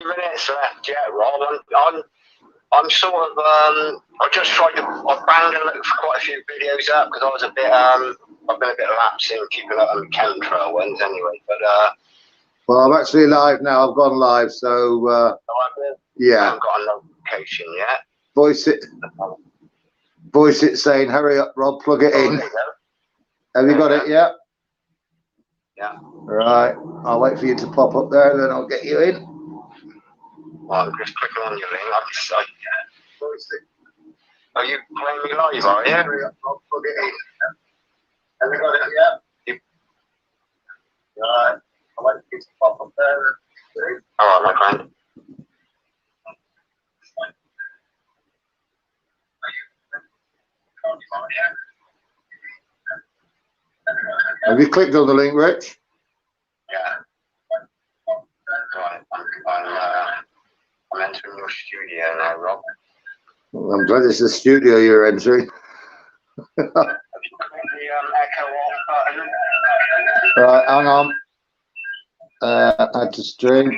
Minutes left, yeah, Rob. I'm sort of I just tried to. I banged quite a few videos up because I was a bit I've been a bit lapsed in keeping up on the chemtrail ones anyway. But well, I'm actually live now. I've gone live, so yeah. I haven't got a notification yet. Voice it saying, "Hurry up, Rob, plug it in." Have you got it? Yeah. Yeah. Right. I'll wait for you to pop up there, then I'll get you in. Well, I'm just clicking on your link. Are you playing me live, are you? Hurry up, Rob, plug it in. Have you got it? Yeah. Right. I'll wait for you to pop up there. All right, my friend. Have you clicked on the link, Rich? Yeah. Right. I'm entering your studio now, Rob. I'm glad it's the studio you're entering. Have you clicked the echo off button? Right, hang on. Add to stream.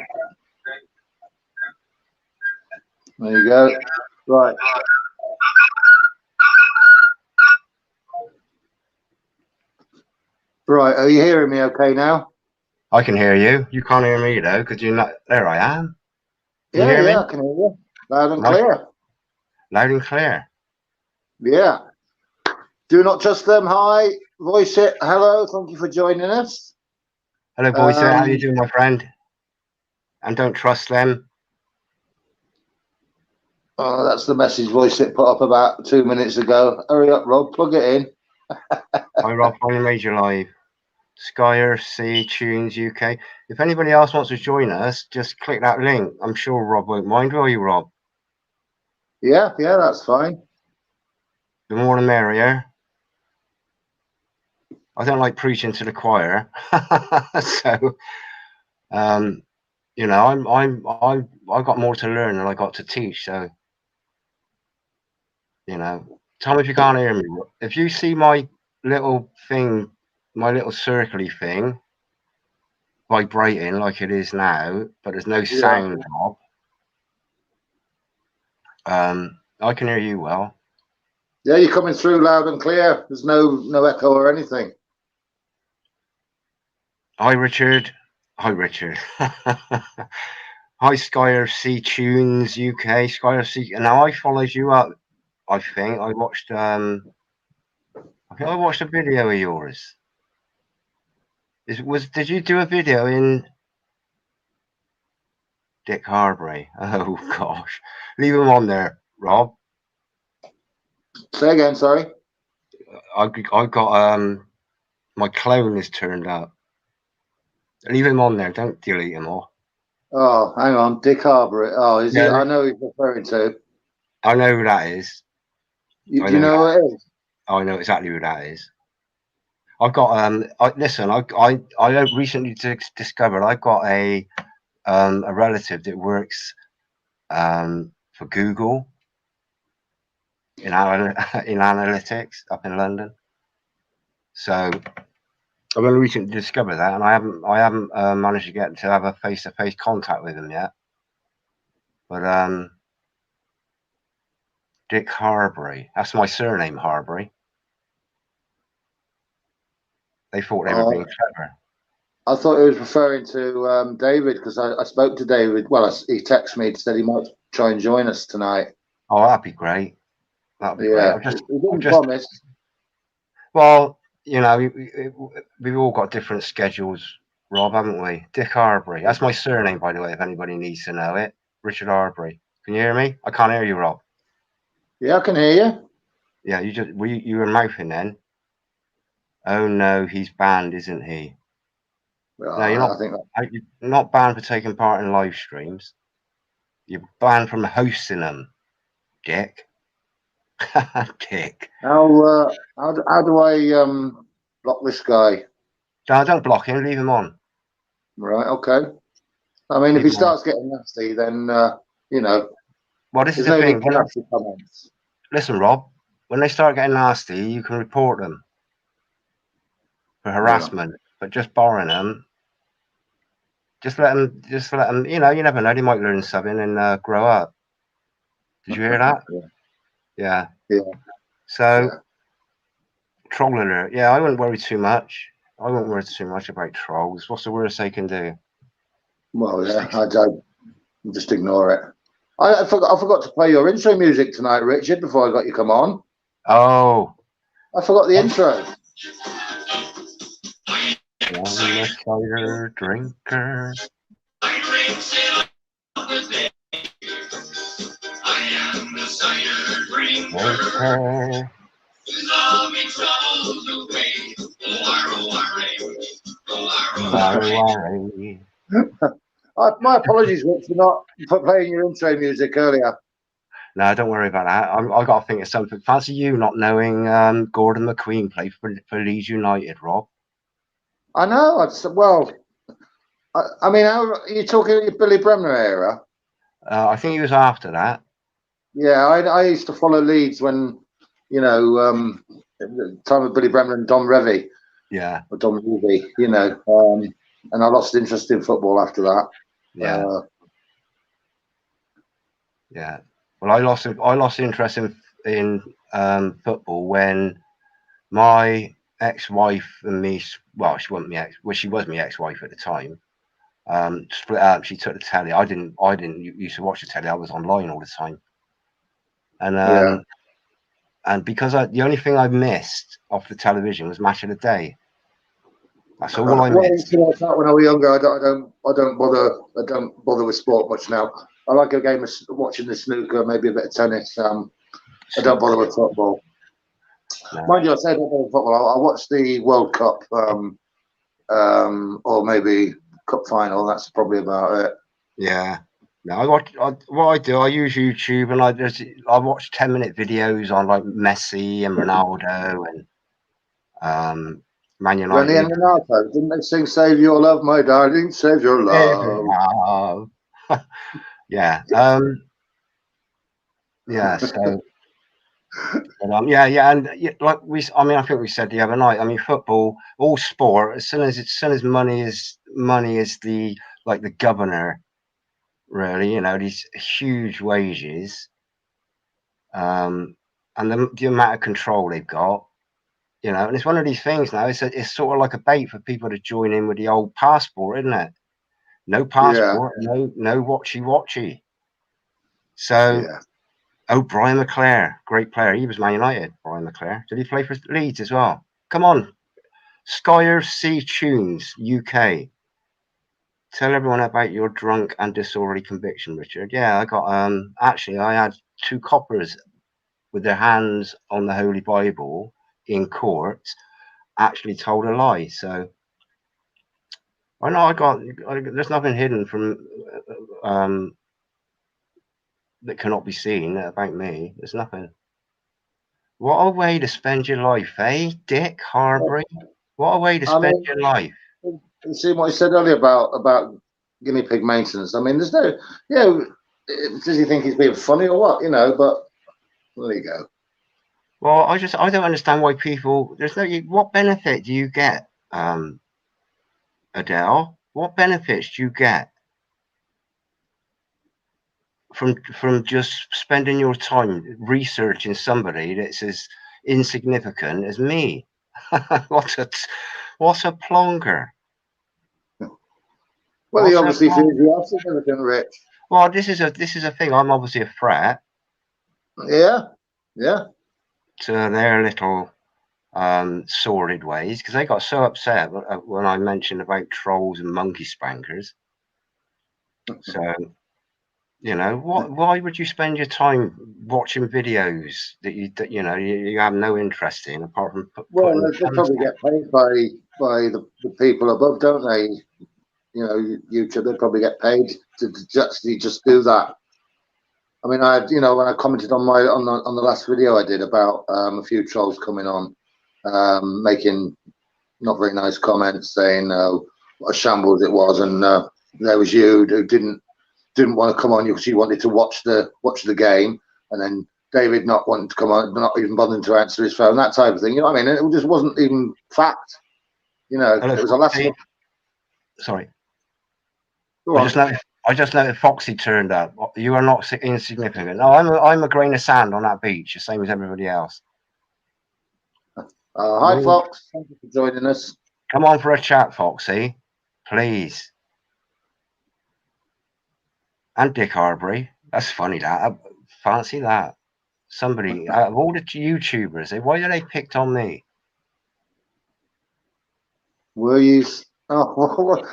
There you go. Right. Right, are you hearing me okay now? I can hear you. You can't hear me though, because you're not. There I am. Can you hear me? I can hear you. Loud and clear. Loud and clear. Yeah. Do not trust them. Hi. Voice it. Hello. Thank you for joining us. Hello, Voice it. How you doing, my friend? And don't trust them. Oh, that's the message Voice it put up about 2 minutes ago. Hurry up, Rob. Plug it in. Hi, Rob. Finally made you live. Skyer C Tunes UK. If anybody else wants to join us, just click that link. I'm sure Rob won't mind, will you, Rob? Yeah, that's fine. The more the merrier. I don't like preaching to the choir, so you know, I've got more to learn than I got to teach. So you know, tell me if you can't hear me. If you see my little thing, my little circly thing vibrating like it is now, but there's no sound drop. I can hear you well. Yeah, you're coming through loud and clear. There's no echo or anything. Hi, Richard. Hi, Richard. Hi, Skyer C Tunes UK. Skyer C. Now I followed you up. I think I watched. I watched a video of yours. Did you do a video in Dick Harbury? Oh gosh, leave him on there, Rob. Say again, sorry. I got my clone is turned up. Leave him on there. Don't delete him all. Oh, hang on, Dick Harbour. Oh, is Yeah, he? I know who he's referring to. I know who that is. Do you know who it is? I know exactly who that is. I've got listen. I recently discovered I've got a relative that works for Google in analytics up in London. So I've only recently discovered that, and I haven't managed to get to have a face-to-face contact with him yet. But Dick Harbury, that's my surname, Harbury. They thought they were being clever. I thought he was referring to David, because I spoke to David. Well, he texted me and said he might try and join us tonight. Oh, that'd be great. That'd be great. He didn't promise. Well, you know, we've all got different schedules, Rob, haven't we? Dick Harbury. That's my surname, by the way, if anybody needs to know it. Richard Harbury. Can you hear me? I can't hear you, Rob. Yeah, I can hear you. Yeah, you were mouthing then. Oh no, he's banned, isn't he? No, you're not banned for taking part in live streams. You're banned from hosting them, Dick. Dick. How do I block this guy? No, don't block him. Leave him on. Right. Okay. I mean, if he starts getting nasty, then you know. Well, this is the thing. Nasty comments. Listen, Rob. When they start getting nasty, you can report them for harassment. But just borrowing them, Just let them. Just let them. You know, you never know. They might learn something and grow up. Did you hear that? Yeah, Yeah. yeah, So yeah. troll alert. Yeah, I wouldn't worry too much. I wouldn't worry too much about trolls. What's the worst they can do? Well, yeah, I just ignore it. I forgot to play your intro music tonight, Richard, before I got you come on. Oh, I forgot the intro. I'm a cider drinker. Drinker. Worry. My apologies, Rich, for not playing your intro music earlier. No, don't worry about that. I got to think of something. Fancy you not knowing Gordon McQueen played for Leeds United, Rob? I know. Well, I mean, are you talking Billy Bremner era? I think he was after that. Yeah, I used to follow Leeds when, the time of Billy Bremner and Don Revie, Yeah, or Don Revie, and I lost interest in football after that. yeah, yeah. Well, I lost interest in football when my ex-wife and me. Well, she wasn't my ex. Well, she was my ex-wife at the time. Split up. She took the telly. I didn't used to watch the telly. I was online all the time. And Yeah. because the only thing I missed off the television was Match of the Day. That's all I Well, I used missed. to watch that when I was younger. I don't bother with sport much now. I like a game of watching the snooker, maybe a bit of tennis. I don't bother with football. No. Mind you, I say I don't bother with football. I watch the World Cup, or maybe Cup final. That's probably about it. Yeah. No, what I do. I use YouTube and I watch 10-minute videos on like Messi and Ronaldo and Man Rennie United. and Renato, didn't they sing "Save Your Love, My Darling, Save Your Love"? Yeah. Yeah. So. Yeah, yeah, and yeah, like I think we said the other night. I mean, football, all sport. As soon as money is the like the governor, really. You know, these huge wages, and the amount of control they've got. You know, and it's one of these things now. It's sort of like a bait for people to join in with the old passport, isn't it? No Yeah, passport, no watchy. So, yeah. oh, Brian McClare, great player. He was Man United. Brian McClare. Did he play for Leeds as well? Come on, Skyer C Tunes UK. Tell everyone about your drunk and disorderly conviction, Richard. Yeah, I got actually I had two coppers with their hands on the Holy Bible in court actually told a lie. So I know there's nothing hidden from that cannot be seen about me. There's nothing. What a way to spend your life, eh, Dick Harbury? What a way to I spend mean, your life. you see what I said earlier about guinea pig maintenance. I mean, there's no, does he think he's being funny or what? But there you go. Well, I don't understand why people. There's no. What benefit do you get, Adele? What benefits do you get from just spending your time researching somebody that's as insignificant as me? what a what a plonger! Well, he What a obviously feels plonger! you are significant, Rich. Well, this is a thing. I'm obviously a threat Yeah, yeah. to their little sordid ways because they got so upset when I mentioned about trolls and monkey spankers. So why would you spend your time watching videos that you have no interest in apart from Well, putting they thumbs probably down? get paid by the people above, don't they? YouTube. They probably get paid to actually just do that. I mean, when I commented on the last video I did about a few trolls coming on, making not very nice comments, saying what a shambles it was, and there was you who didn't want to come on because you wanted to watch the game, and then David not wanting to come on, not even bothering to answer his phone, that type of thing. You know what I mean? It just wasn't even fact. It Hello, was a last. Steve. Sorry. Go on. I just noticed Foxy turned up. You are not insignificant. No, I'm a grain of sand on that beach, the same as everybody else. Hi, Fox. Thank you for joining us. Come on for a chat, Foxy, please. And Dick Arbery. That's funny. That I fancy that. Somebody out of all the YouTubers, why did they picked on me? Were you? Oh,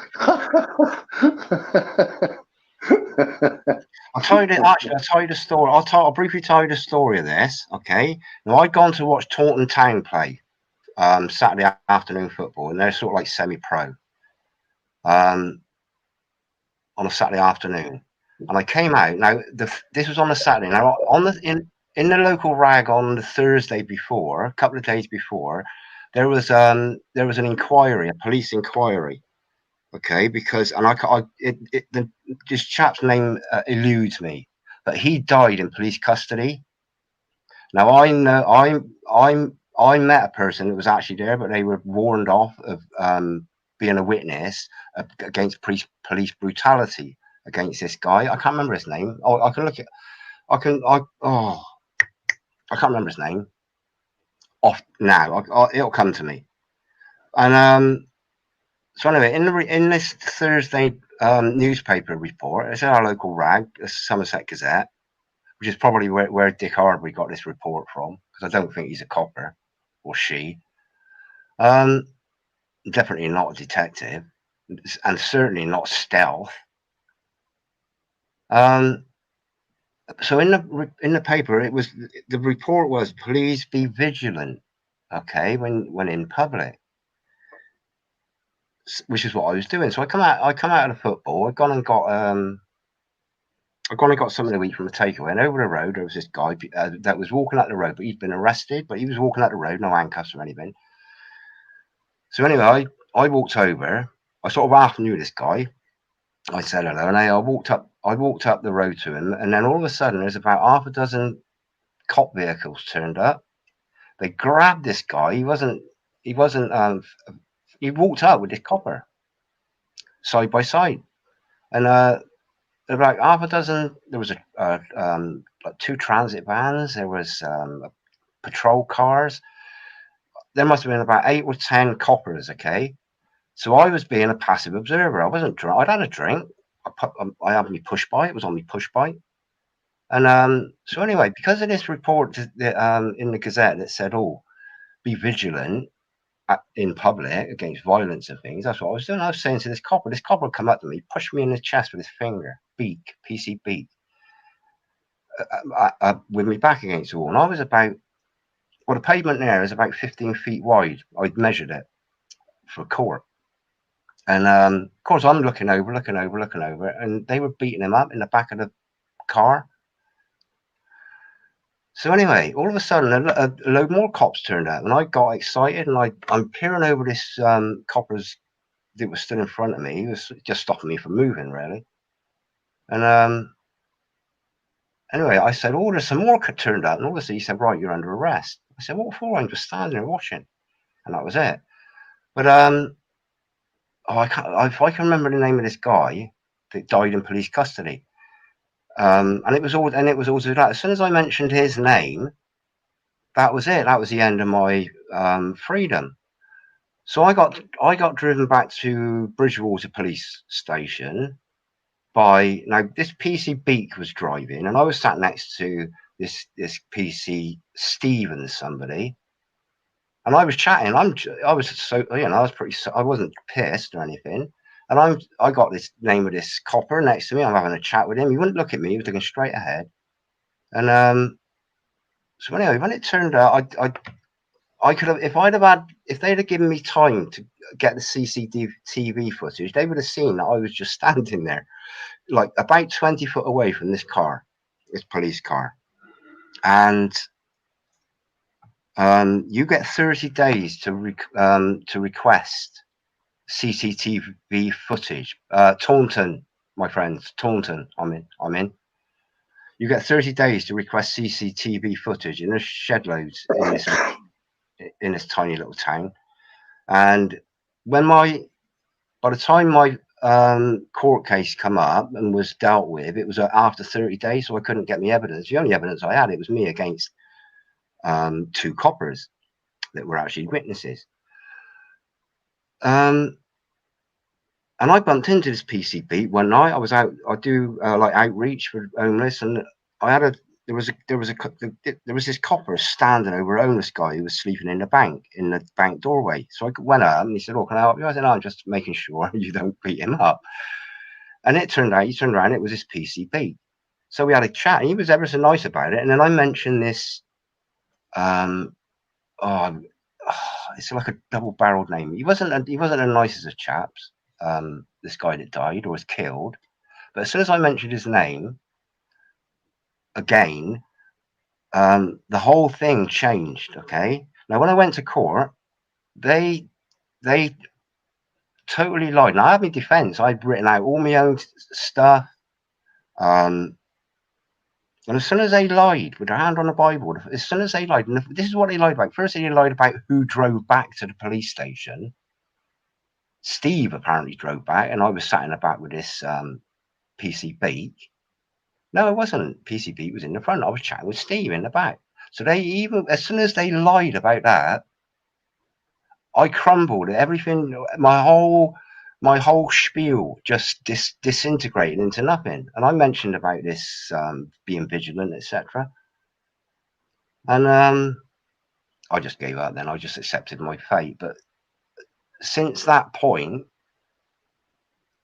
I'll tell you actually, I'll tell you the story. I'll briefly tell you the story of this. Okay. Now I'd gone to watch Taunton Town play Saturday afternoon football, and they're sort of like semi-pro on a Saturday afternoon. And I came out. Now this was on a Saturday. Now on the in the local rag on the Thursday before, a couple of days before, there was an inquiry, a police inquiry. Okay, because this chap's name eludes me, but he died in police custody. Now I know I met a person that was actually there, but they were warned off of being a witness against police brutality against this guy. I can't remember his name. Oh, I can look at. I can. I can't remember his name. Off now, it'll come to me. And so anyway, in this Thursday newspaper report, it's in our local rag, the Somerset Gazette, which is probably where Dick Arbery got this report from, because I don't think he's a copper or she. Definitely not a detective, and certainly not stealth. So in the paper, the report was, please be vigilant, okay, when in public, which is what I was doing. So I come out of the football. I'd gone and got something to eat from a takeaway, and over the road there was this guy that was walking out the road, but he'd been arrested. But he was walking out the road, no handcuffs or anything. So anyway, I walked over. I sort of half knew this guy. I said hello, and I walked up the road to him, and then all of a sudden there's about half a dozen cop vehicles turned up. They grabbed this guy. He wasn't. He walked up with this copper side by side, and about half a dozen. There was like 2 transit vans. There was patrol cars. There must have been about 8 or 10 coppers. Okay, so I was being a passive observer. I wasn't drunk. I'd had a drink. I had my push bike. It was on my push bike. And so anyway, because of this report in the Gazette that said, "Oh, be vigilant in public against violence and things," that's what I was doing. I was saying to this copper. This copper would come up to me, push me in the chest with his finger, PC beak, with me back against the wall. And I was the pavement there is about 15 feet wide. I'd measured it for court. And of course, I'm looking over, and they were beating him up in the back of the car. So anyway, all of a sudden, a load more cops turned up, and I got excited, and I'm peering over this coppers that was still in front of me. He was just stopping me from moving, really. And anyway, I said, "Oh, there's some more turned up," and obviously he said, "Right, you're under arrest." I said, "What for?" I'm just standing there watching, and that was it. But if I can remember the name of this guy that died in police custody. And it was also that as soon as I mentioned his name, that was it. That was the end of my freedom. So I got driven back to Bridgewater Police Station by this PC Beak was driving, and I was sat next to this PC Stevens somebody, and I was chatting. I was so I wasn't pissed or anything. And I got this name of this copper next to me. I'm having a chat with him. He wouldn't look at me. He was looking straight ahead. And so anyway, when it turned out, I could have, if they'd have given me time to get the CCTV footage, they would have seen that I was just standing there, like about 20 foot away from this police car. And you get 30 days to request CCTV footage. Taunton, my friends, Taunton. I'm in. You get 30 days to request CCTV footage, and there's shed loads in this tiny little town. And by the time my court case come up and was dealt with, it was after 30 days, so I couldn't get my evidence. The only evidence I had, it was me against 2 coppers that were actually witnesses. And I bumped into this PCB one night. I was out. I do like outreach for homeless, and I had there was this copper standing over a homeless guy who was sleeping in the bank doorway. So I went up and he said, "Oh, can I help you?" I said, "No, I'm just making sure you don't beat him up." And it turned out he turned around. It was this PCB. So we had a chat. And he was ever so nice about it. And then I mentioned this. Um, oh, it's like a double-barreled name. He wasn't as nice as the chaps. This guy that died or was killed. But as soon as I mentioned his name again, the whole thing changed. Okay. Now, when I went to court, they totally lied. Now, I had my defense. I'd written out all my own stuff. And as soon as they lied with their hand on the Bible, as soon as they lied, and this is what they lied about. First, they lied about who drove back to the police station. Steve apparently drove back, and I was sat in the back with this PCB. No, it wasn't. PCB was in the front. I was chatting with Steve in the back. So they even, as soon as they lied about that, I crumbled. Everything, my whole spiel just disintegrated into nothing. And I mentioned about this being vigilant, etc. And I just gave up. Then I just accepted my fate. But since that point,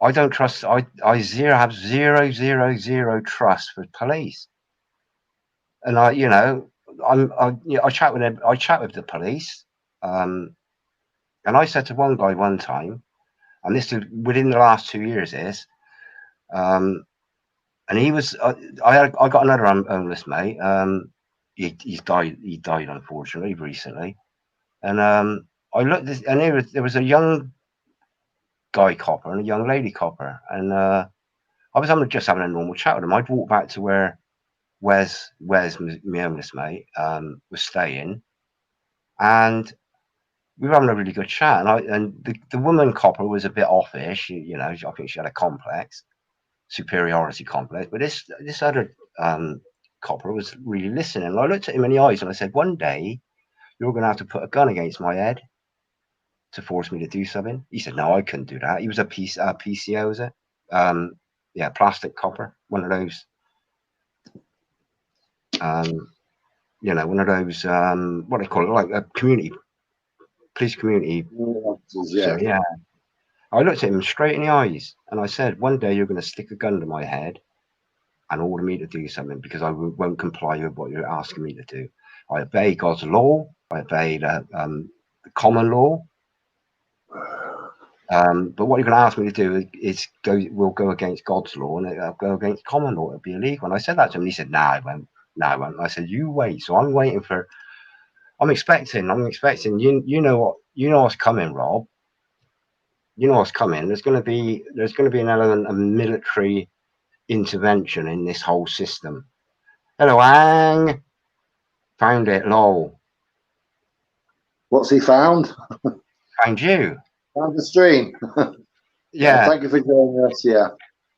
I don't trust. I have zero trust for police. And I chat with them. I chat with the police. And I said to one guy one time, and this is within the last 2 years, and he was. I got another homeless mate. He's died. He died unfortunately recently. And I looked, and there was a young guy copper and a young lady copper, and I was just having a normal chat with him. I'd walk back to where Wes, my homeless mate, was staying, and we were having a really good chat. And the woman copper was a bit offish, I think she had a complex, superiority complex. But this other copper was really listening. And I looked at him in the eyes and I said, "One day you're going to have to put a gun against my head to force me to do something." He said, "No, I couldn't do that." He was a PCO, was it? Yeah, plastic copper, one of those. One of those, what do they call it, like a police community. Yeah. Yeah. I looked at him straight in the eyes and I said, "One day you're going to stick a gun to my head and order me to do something because I won't comply with what you're asking me to do. I obey God's law. I obey the common law. But what you're going to ask me to do will go against God's law and it'll go against common law. It'll be illegal." And I said that to him and he said, "No, I won't. No, I won't." I said, "You wait." So I'm waiting I'm expecting, you know what's coming, Rob. You know what's coming. There's going to be an element of military intervention in this whole system. Hello, Ang. Found it, lol. What's he found? Found you. Found the stream. Yeah. Thank you for joining us. Yeah.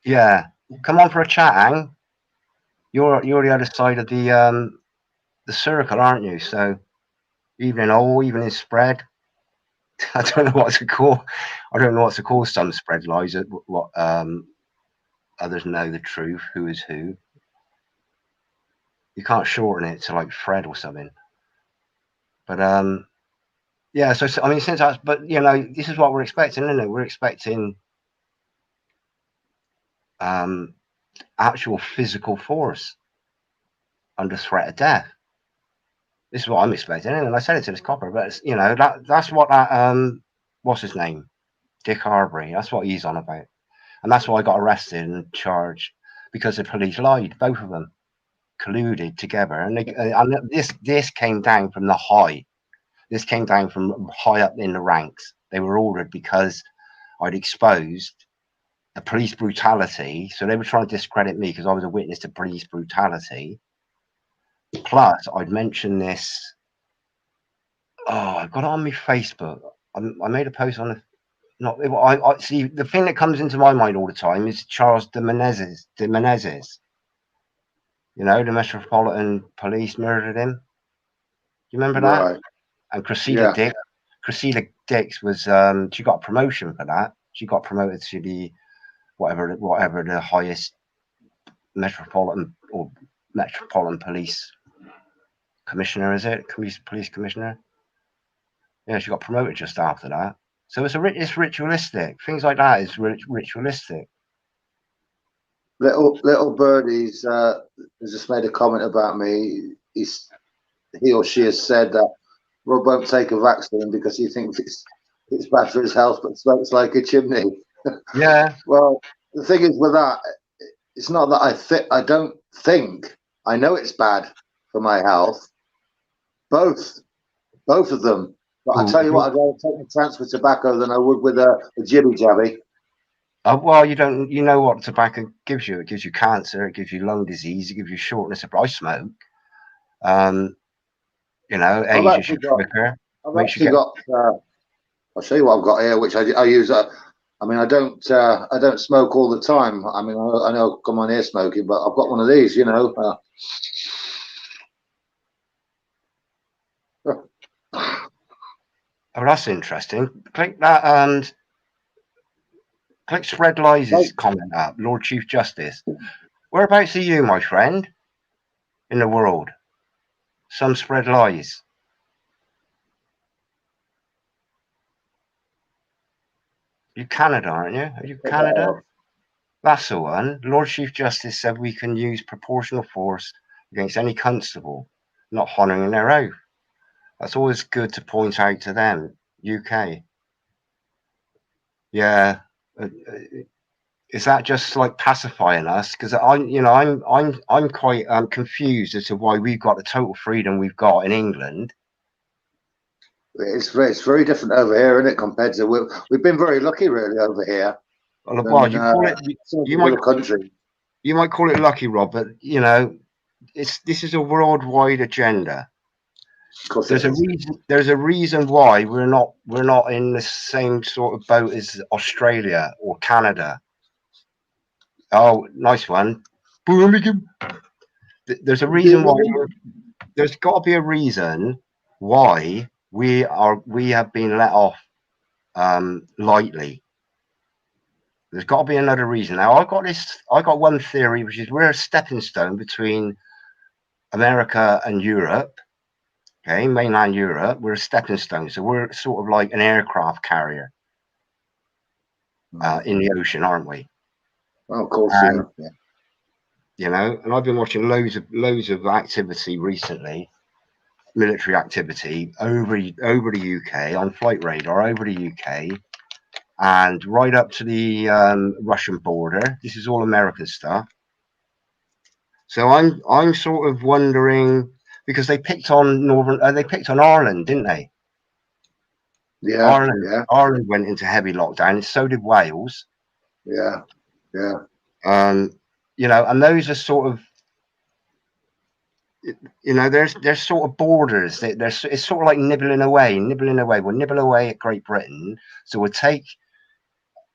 Yeah. Come on for a chat, Ang. You're the other side of the circle, aren't you? So evening spread. I don't know what to call. I don't know what to call some spread lies. What others know the truth. Who is who? You can't shorten it to like Fred or something. But yeah. So I mean, since that's, but this is what we're expecting, isn't it? We're expecting actual physical force under threat of death. This is what I'm expecting, and I said it to this copper. But that's what that what's his name, Dick Harbury. That's what he's on about, and that's why I got arrested and charged because the police lied. Both of them colluded together, and this came down from the high. This came down from high up in the ranks. They were ordered because I'd exposed the police brutality. So they were trying to discredit me because I was a witness to police brutality. Plus, I'd mentioned this. Oh, I got it on my Facebook. I made a post on not I see. The thing that comes into my mind all the time is Charles de Menezes. You know, the Metropolitan Police murdered him. You remember that? Right. And Yeah. Cressida Dix was she got a promotion for that. She got promoted to the whatever the highest metropolitan police commissioner, is it? Police commissioner. Yeah, she got promoted just after that. So it's ritualistic. Things like that is ritualistic. Little birdies has just made a comment about me. He or she has said that Rob won't take a vaccine because he thinks it's bad for his health, but smokes like a chimney. Yeah. Well, the thing is with that, it's not that I don't think, I know it's bad for my health. Both of them. But I tell you what, I'd rather take a chance with tobacco than I would with a jibby jabby. Well, you know what tobacco gives you. It gives you cancer. It gives you lung disease. It gives you shortness of breath. I smoke. You know, ages you quicker. I've actually got. I'll show you what I've got here, which I use. I mean, I don't smoke all the time. I mean, I know I come on here smoking, but I've got one of these. You know. Oh, that's interesting. Click that and click Spread Lies' comment up, Lord Chief Justice. Whereabouts are you, my friend, in the world? Some spread lies. You're Canada, aren't you? Are you Canada? That's the one. Lord Chief Justice said we can use proportional force against any constable not honouring their oath. That's always good to point out to them. UK. Yeah. Is that just like pacifying us? Because I'm quite confused as to why we've got the total freedom we've got in England. It's very different over here, isn't it? Compared to we've been very lucky, really, over here. Well, you might call it lucky, Rob, but you know, this is a worldwide agenda. There's a reason why we're not in the same sort of boat as Australia or Canada. Oh, nice one. There's a reason why. There's got to be a reason why we have been let off lightly. There's got to be another reason. Now, I got one theory, which is we're a stepping stone between America and Europe. Okay, mainland Europe, we're a stepping stone. So we're sort of like an aircraft carrier in the ocean, aren't we? Oh, of course, yeah. You know, and I've been watching loads of activity recently, military activity over the UK on Flight Radar over the UK, and right up to the Russian border. This is all American stuff. So I'm sort of wondering, because they picked on Ireland, didn't they? Yeah, Ireland went into heavy lockdown. So did Wales. Yeah. You know, and those are sort of, you know, there's sort of borders. It's sort of like nibbling away. We'll nibble away at Great Britain. So we'll take,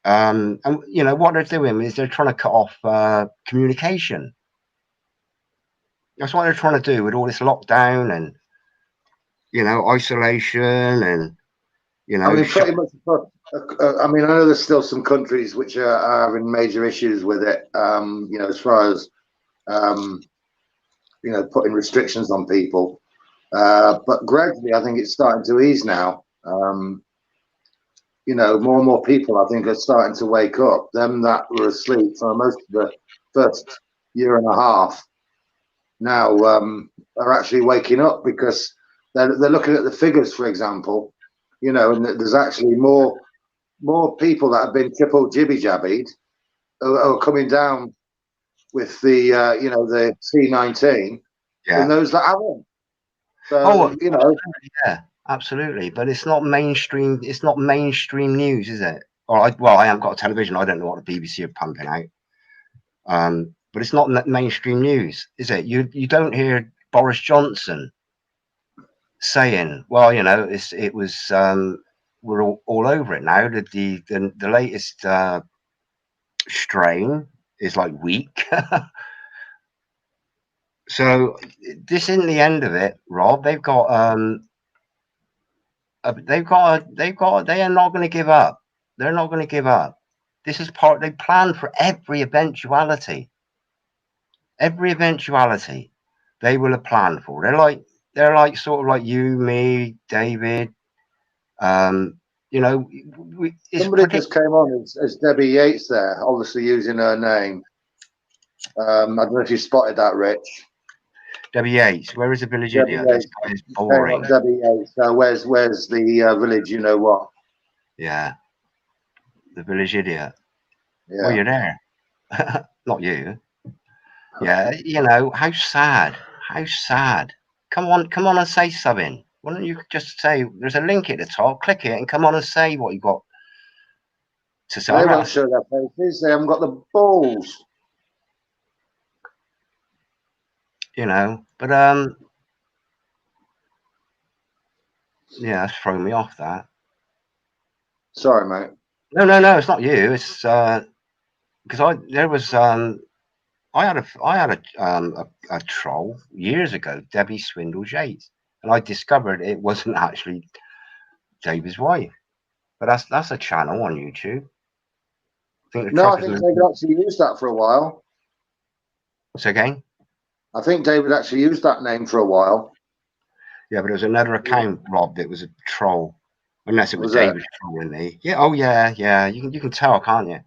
and you know what they're doing is they're trying to cut off communication. That's what they're trying to do with all this lockdown and, you know, isolation and, you know. I mean, pretty much. I mean, I know there's still some countries which are having major issues with it. You know, as far as you know, putting restrictions on people. But gradually, I think it's starting to ease now. You know, more and more people, I think, are starting to wake up. Them that were asleep for most of the first year and a half now are actually waking up because they're looking at the figures, for example. You know, and there's actually more people that have been triple jibby-jabbied are coming down with the you know, the C19 than those that haven't. So you know, yeah, absolutely. But it's not mainstream. It's not mainstream news, is it? Well, I haven't got a television. I don't know what the BBC are pumping out. But it's not mainstream news, is it? You don't hear Boris Johnson saying, well, you know, it was we're all over it now. The latest strain is like weak. So this isn't the end of it, Rob. They are not going to give up. They're not going to give up. This is part. They plan for every eventuality. Every eventuality, they will have planned for. They're like sort of like you, me, David. You know, it's Somebody just came on as Debbie Yates there, obviously using her name. I don't know if you spotted that, Rich. Debbie Yates. Where is the village Debbie idiot? Yates. This guy is boring. Debbie Yates. Where's the village? You know what? Yeah, the village idiot. Yeah. Well, you're there. Not you. Yeah, you know, how sad. How sad. Come on and say something. Why don't you just say there's a link at the top, click it and come on and say what you got to say. They won't show their faces, they haven't got the balls. You know, but yeah, that's thrown me off that. Sorry, mate. No, it's not you. It's because I had a troll years ago, Debbie Swindle Yates, and I discovered it wasn't actually David's wife. But that's a channel on YouTube. I think I think David actually used that for a while. Say again? I think David actually used that name for a while. Yeah, but there was another account, Rob, that was a troll. Unless it was David trolling me. Yeah, oh yeah. You can tell, can't you?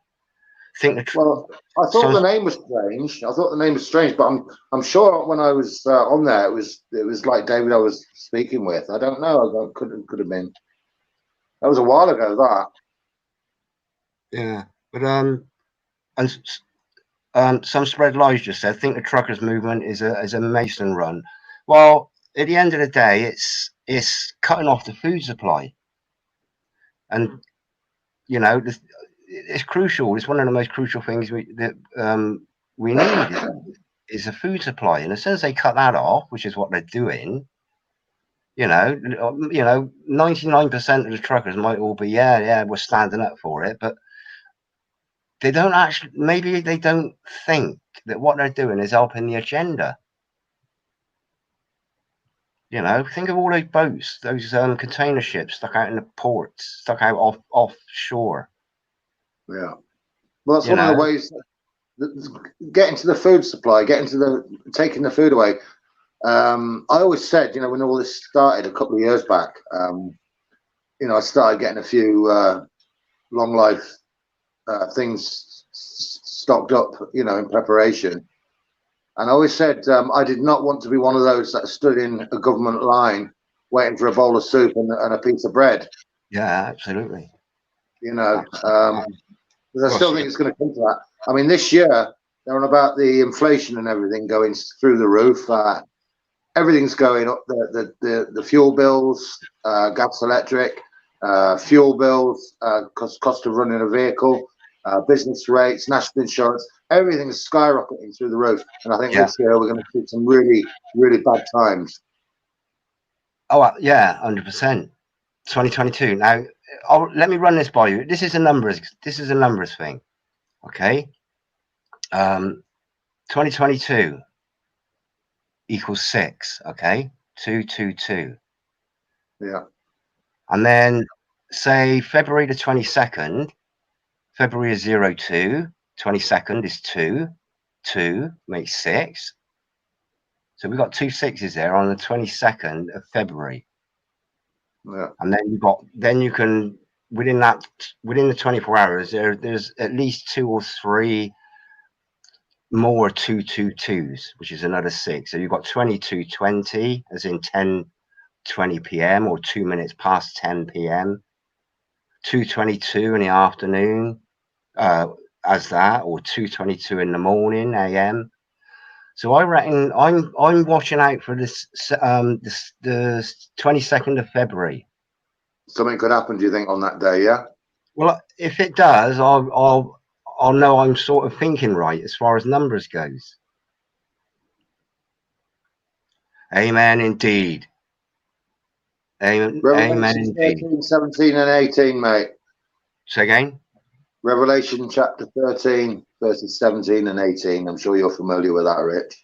Well, I thought the name was strange. But I'm sure when I was on there, it was like David I was speaking with. I don't know. Could have been. That was a while ago. That. Yeah, but some spread lies just said think the truckers movement is a Mason run. Well, at the end of the day, it's cutting off the food supply, and you know it's crucial. It's one of the most crucial things we need is a food supply, and as soon as they cut that off, which is what they're doing, you know, 99% of the truckers might all be we're standing up for it, but they don't actually. Maybe they don't think that what they're doing is helping the agenda. You know, think of all those boats, those container ships stuck out in the ports, stuck out offshore. Yeah, well, that's one of the ways. Getting to the food supply, taking the food away. I always said, when all this started a couple of years back, I started getting a few long life things stocked up, in preparation. And I always said I did not want to be one of those that stood in a government line waiting for a bowl of soup and a piece of bread. Yeah, absolutely. Because I still think it's going to come to that. I mean, this year they're on about the inflation and everything going through the roof. Everything's going up. The fuel bills, gas, electric, fuel bills, cost of running a vehicle, business rates, national insurance. Everything's skyrocketing through the roof. And I think this year we're going to see some really, really bad times. Oh yeah, 100%. 2022. Now, let me run this by you. This is a numbers thing. Okay. 2022 equals 6. Okay. 222. Yeah. And then say February the 22nd. February is 02. 22nd is 2. 2 makes 6. So we've got 2 6s there on the 22nd of February. Yeah. And then you can within the 24 hours there's at least 2 or 3 more 222s, which is another 6. So you've got 2220 as in 10:20 p.m. or 2 minutes past 10 p.m. 222 in the afternoon as that, or 222 in the morning a.m. So I reckon I'm watching out for this the 22nd of February. Something could happen, do you think, on that day? Yeah. Well, if it does, I'll know I'm sort of thinking right as far as numbers goes. Amen, indeed. Revelation Amen. 13, 17 and 18, mate. Say again? Revelation chapter 13, verses 17 and 18. I'm sure you're familiar with that, Rich.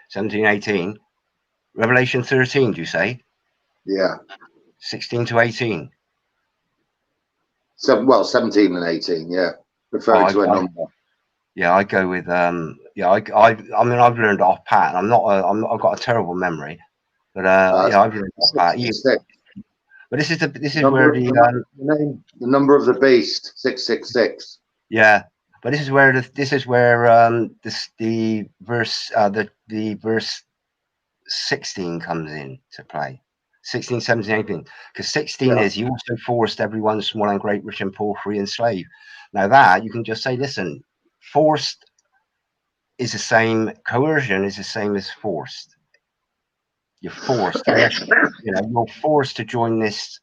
17, 18. Revelation 13, do you say? Yeah. 16 to 18. So, well, 17 and 18, yeah. Referring to a number. Yeah, I go with yeah, I mean I've learned off pat. I've got a terrible memory. But yeah, I've learned off pat. But this is where the number of the beast, 666. Yeah, but this is where the verse 16 comes in to play. 16, 17, 18. Because 16 is you also forced everyone, small and great, rich and poor, free and slave. Now that you can just say, listen, forced is the same, coercion is the same as forced. You're forced, unless you're forced to join this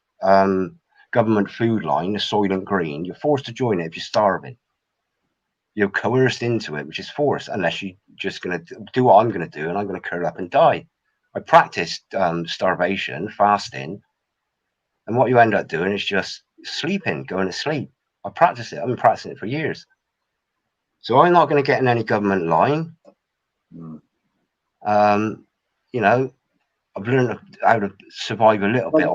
government food line, the Soylent Green. You're forced to join it if you're starving. You're coerced into it, which is forced, unless you're just going to do what I'm going to do, and I'm going to curl up and die. I practiced starvation, fasting, and what you end up doing is just sleeping, going to sleep. I practiced it. I've been practicing it for years. So I'm not going to get in any government line. You know, I've learned how to survive a little bit.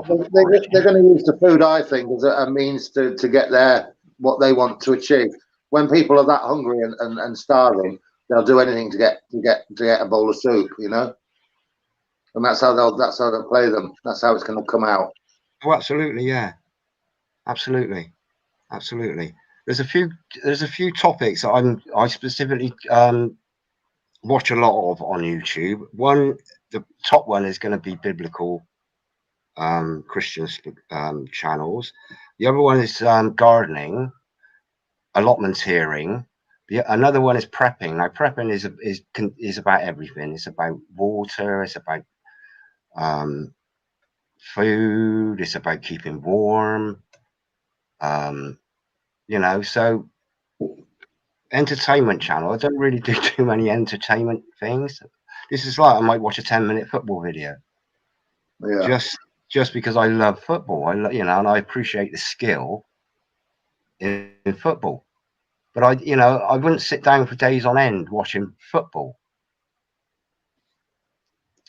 They're going to use the food, I think, as a means to get what they want to achieve. When people are that hungry and starving, they'll do anything to get a bowl of soup, and that's how they'll play them. That's how it's going to come out. Oh, absolutely, yeah, absolutely. There's a few topics that I specifically watch a lot of on YouTube. The top one is going to be biblical Christian channels. The other one is gardening, allotmenteering. Another one is prepping. Now, prepping is about everything. It's about water. It's about food. It's about keeping warm. So entertainment channel. I don't really do too many entertainment things. This is like I might watch a 10-minute football video. Yeah. Just because I love football. And I appreciate the skill in football. But I wouldn't sit down for days on end watching football.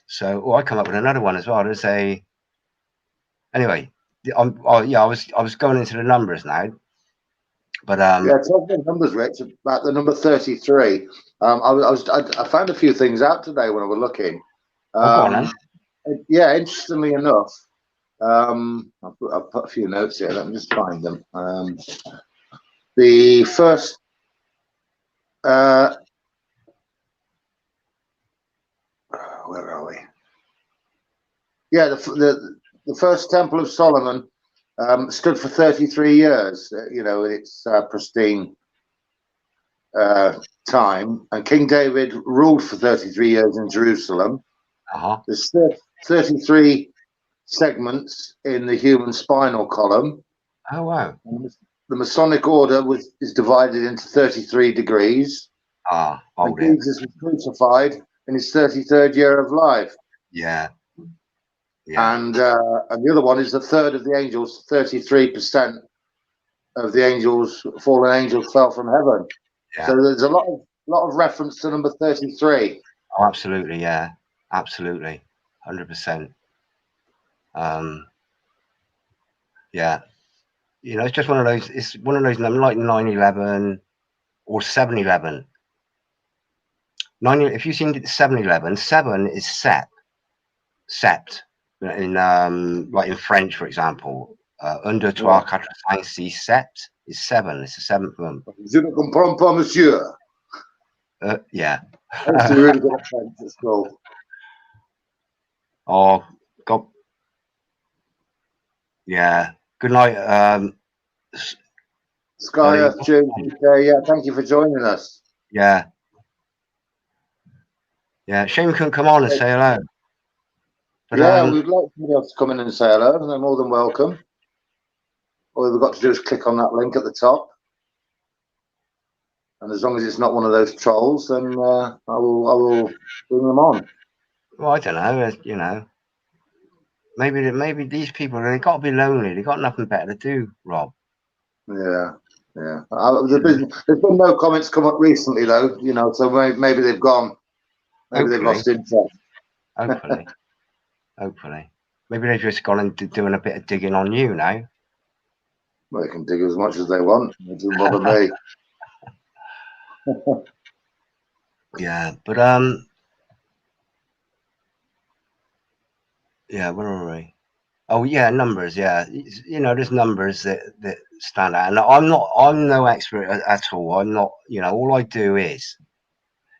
So I come up with another one as well. Anyway, I was going into the numbers now. But talking of numbers, Rich, about the number 33. I found a few things out today when I was looking. Go on, then. Yeah, interestingly enough, I've put a few notes here. Let me just find them. The first, where are we? Yeah, the first Temple of Solomon stood for 33 years. In its pristine time, and King David ruled for 33 years in Jerusalem. There's 33 segments in the human spinal column. Oh, wow. The Masonic order is divided into 33 degrees. And Jesus was crucified in his 33rd year of life. Yeah. And the other one is a third of the angels. 33% of the angels, fallen angels, fell from heaven. Yeah. So there's a lot of reference to number 33. Oh, absolutely, yeah, absolutely, 100%. Yeah, it's just one of those. It's one of those like 9/11 or 7/11. If you've seen 7/11, 7 is sept in like in French, for example. Under 3, 4, 5, 6, sept is 7. It's the 7th month. Je ne comprends pas, monsieur. Yeah. I used to be really good at French at school. Oh, God. Yeah. Good night. Sky Earth June. Yeah, thank you for joining us. Yeah. Yeah. Shame couldn't come on and say hello. But, yeah, we'd like somebody else to come in and say hello, and they're more than welcome. All we've got to do is click on that link at the top. And as long as it's not one of those trolls, then I will bring them on. Well, I don't know. maybe these people, they got to be lonely. They got nothing better to do, Rob. Yeah, yeah. There's been no comments come up recently though, you know. So maybe they've gone. Maybe they've lost interest. Hopefully, hopefully. Maybe they've just gone and doing a bit of digging on you now. Well, they can dig as much as they want. It doesn't bother me. Yeah, but yeah, where are we? Oh yeah, numbers. Yeah, you know, there's numbers that stand out, and I'm no expert at all. I'm not. You know, all I do is,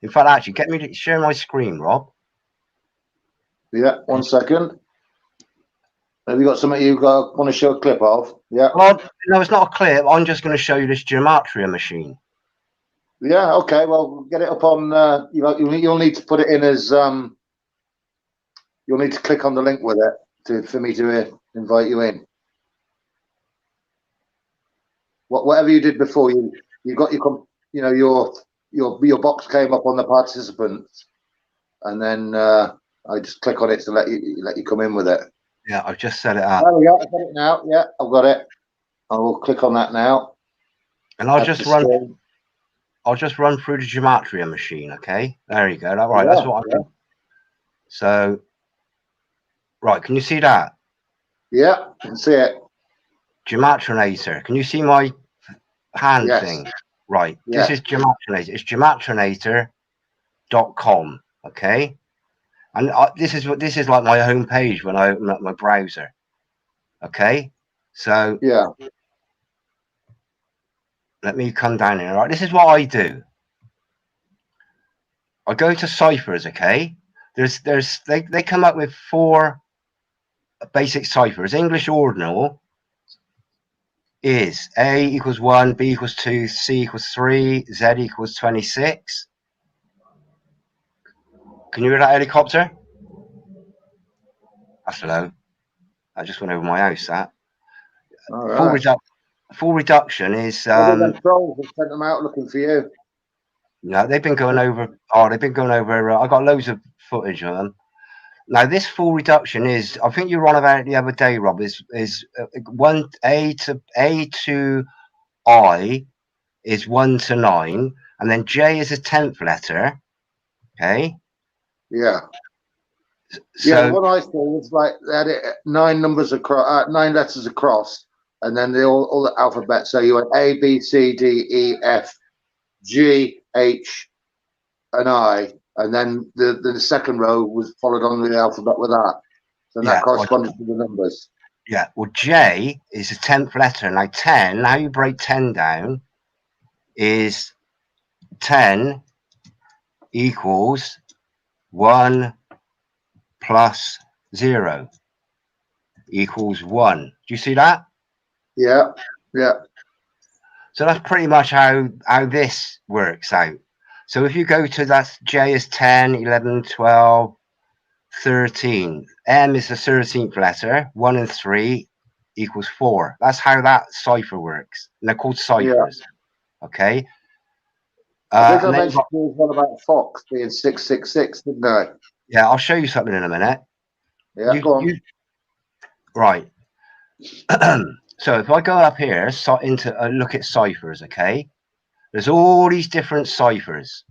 in fact, actually, get me to share my screen, Rob. Yeah, 1 second. Have you got something you want to show a clip of? Yeah. Well, no, it's not a clip. I'm just going to show you this gematria machine. Yeah. Okay. Well, get it up on. You'll need to put it in as. You'll need to click on the link with it for me to invite you in. Whatever you did before, you got your box came up on the participants, and then I just click on it to let you come in with it. Yeah, I've just set it up. There we go. I've got it now. Yeah, I've got it. I will click on that now. And I'll just run through the gematria machine. Okay, there you go. Right, that's what I do. So, right, can you see that? Yeah, I can see it. Gematrinator. Can you see my hand thing? Right. This is Gematrinator. It's gematrinator.com. Okay. And this is like my home page when I open up my browser. Okay. So yeah, let me come down here. Right. This is what I do. I go to ciphers. Okay. They come up with 4 basic ciphers. English ordinal is A equals 1, B equals 2, C equals 3, Z equals 26. Can you hear that helicopter? That's low. I just went over my house. That full reduction is. Trolls have sent them out looking for you. No, they've been going over. Oh, they've been going over. I got loads of footage of them. Now, this full reduction is. I think you were on about it the other day, Rob. Is 1 A to I is 1 to 9, and then J is a 10th letter. Okay. Yeah. So, yeah, what I saw was like they had it 9 numbers across, 9 letters across, and then all the alphabet. So you went A, B, C, D, E, F, G, H, and I, and then the second row was followed on with the alphabet with that. So that corresponded to the numbers. Yeah. Well, J is a 10th letter. Now 10. How you break 10 down is 10 equals 1 plus 0 equals 1. Do you see that? Yeah, yeah. So that's pretty much how this works out. So if you go to that, J is 10, 11, 12, 13. M is the 13th letter. 1 and 3 equals 4. That's how that cipher works. And they're called ciphers. Yeah. Okay. I think I mentioned one about Fox being 666, didn't I? Yeah, I'll show you something in a minute. Yeah, go on. Right. So if I go up here, into look at ciphers, okay? There's all these different ciphers.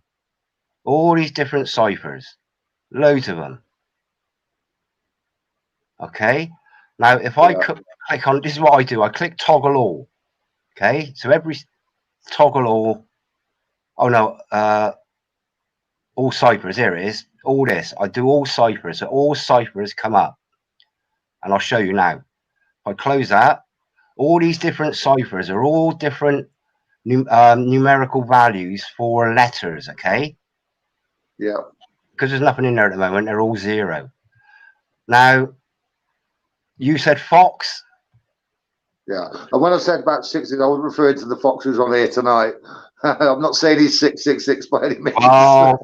Loads of them. Okay. Now, if I click on, this is what I do. I click toggle all. Okay. So every toggle all. Oh no. All ciphers. Here it is. All this. I do all ciphers. So all ciphers come up, and I'll show you now. If I close that, all these different ciphers are all different numerical values for letters. Okay. Yeah. Because there's nothing in there at the moment. They're all 0. Now, you said Fox. Yeah, and when I said about 60, I was referring to the Fox who's on here tonight. I'm not saying he's 666 by any means. Oh.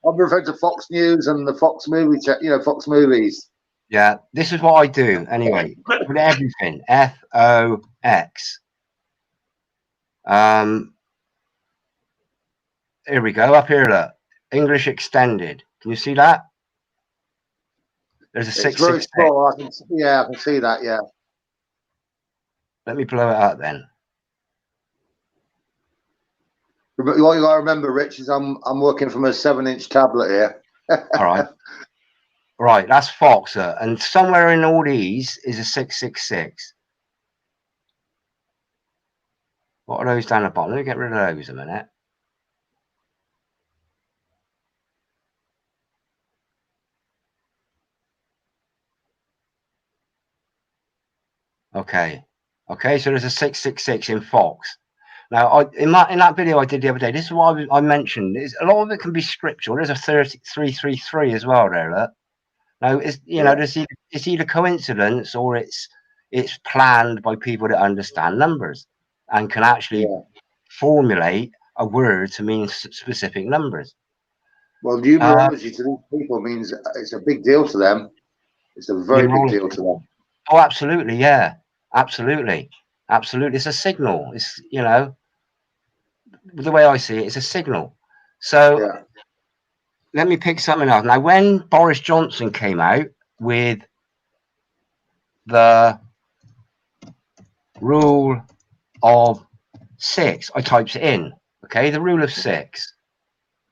I'm referring to Fox News and the Fox movie, Fox movies. Yeah, this is what I do anyway. With everything, FOX. Here we go. Up here, look. English extended. Can you see that? There's a It's very 666. small. I can see that. Yeah. Let me blow it up then. But what you got to remember, Rich, is I'm working from a 7-inch tablet here. All right. Right, that's Foxer, and somewhere in all these is a 666. What are those down the bottom? Let me get rid of those a minute. Okay. Okay, so there's a 666 in Fox. Now, in that video I did the other day, this is what I mentioned. A lot of it can be scriptural. There's a 333 as well there. Look. Now, it's it's either coincidence or it's planned by people that understand numbers and can actually formulate a word to mean specific numbers. Well, numerology to these people means it's a big deal to them. It's a very big deal to them. Oh, absolutely, yeah, absolutely. It's a signal. It's, you know, the way I see it, it's a signal. So let me pick something else. Now, when Boris Johnson came out with the rule of 6, I typed it in. Okay, the rule of 6,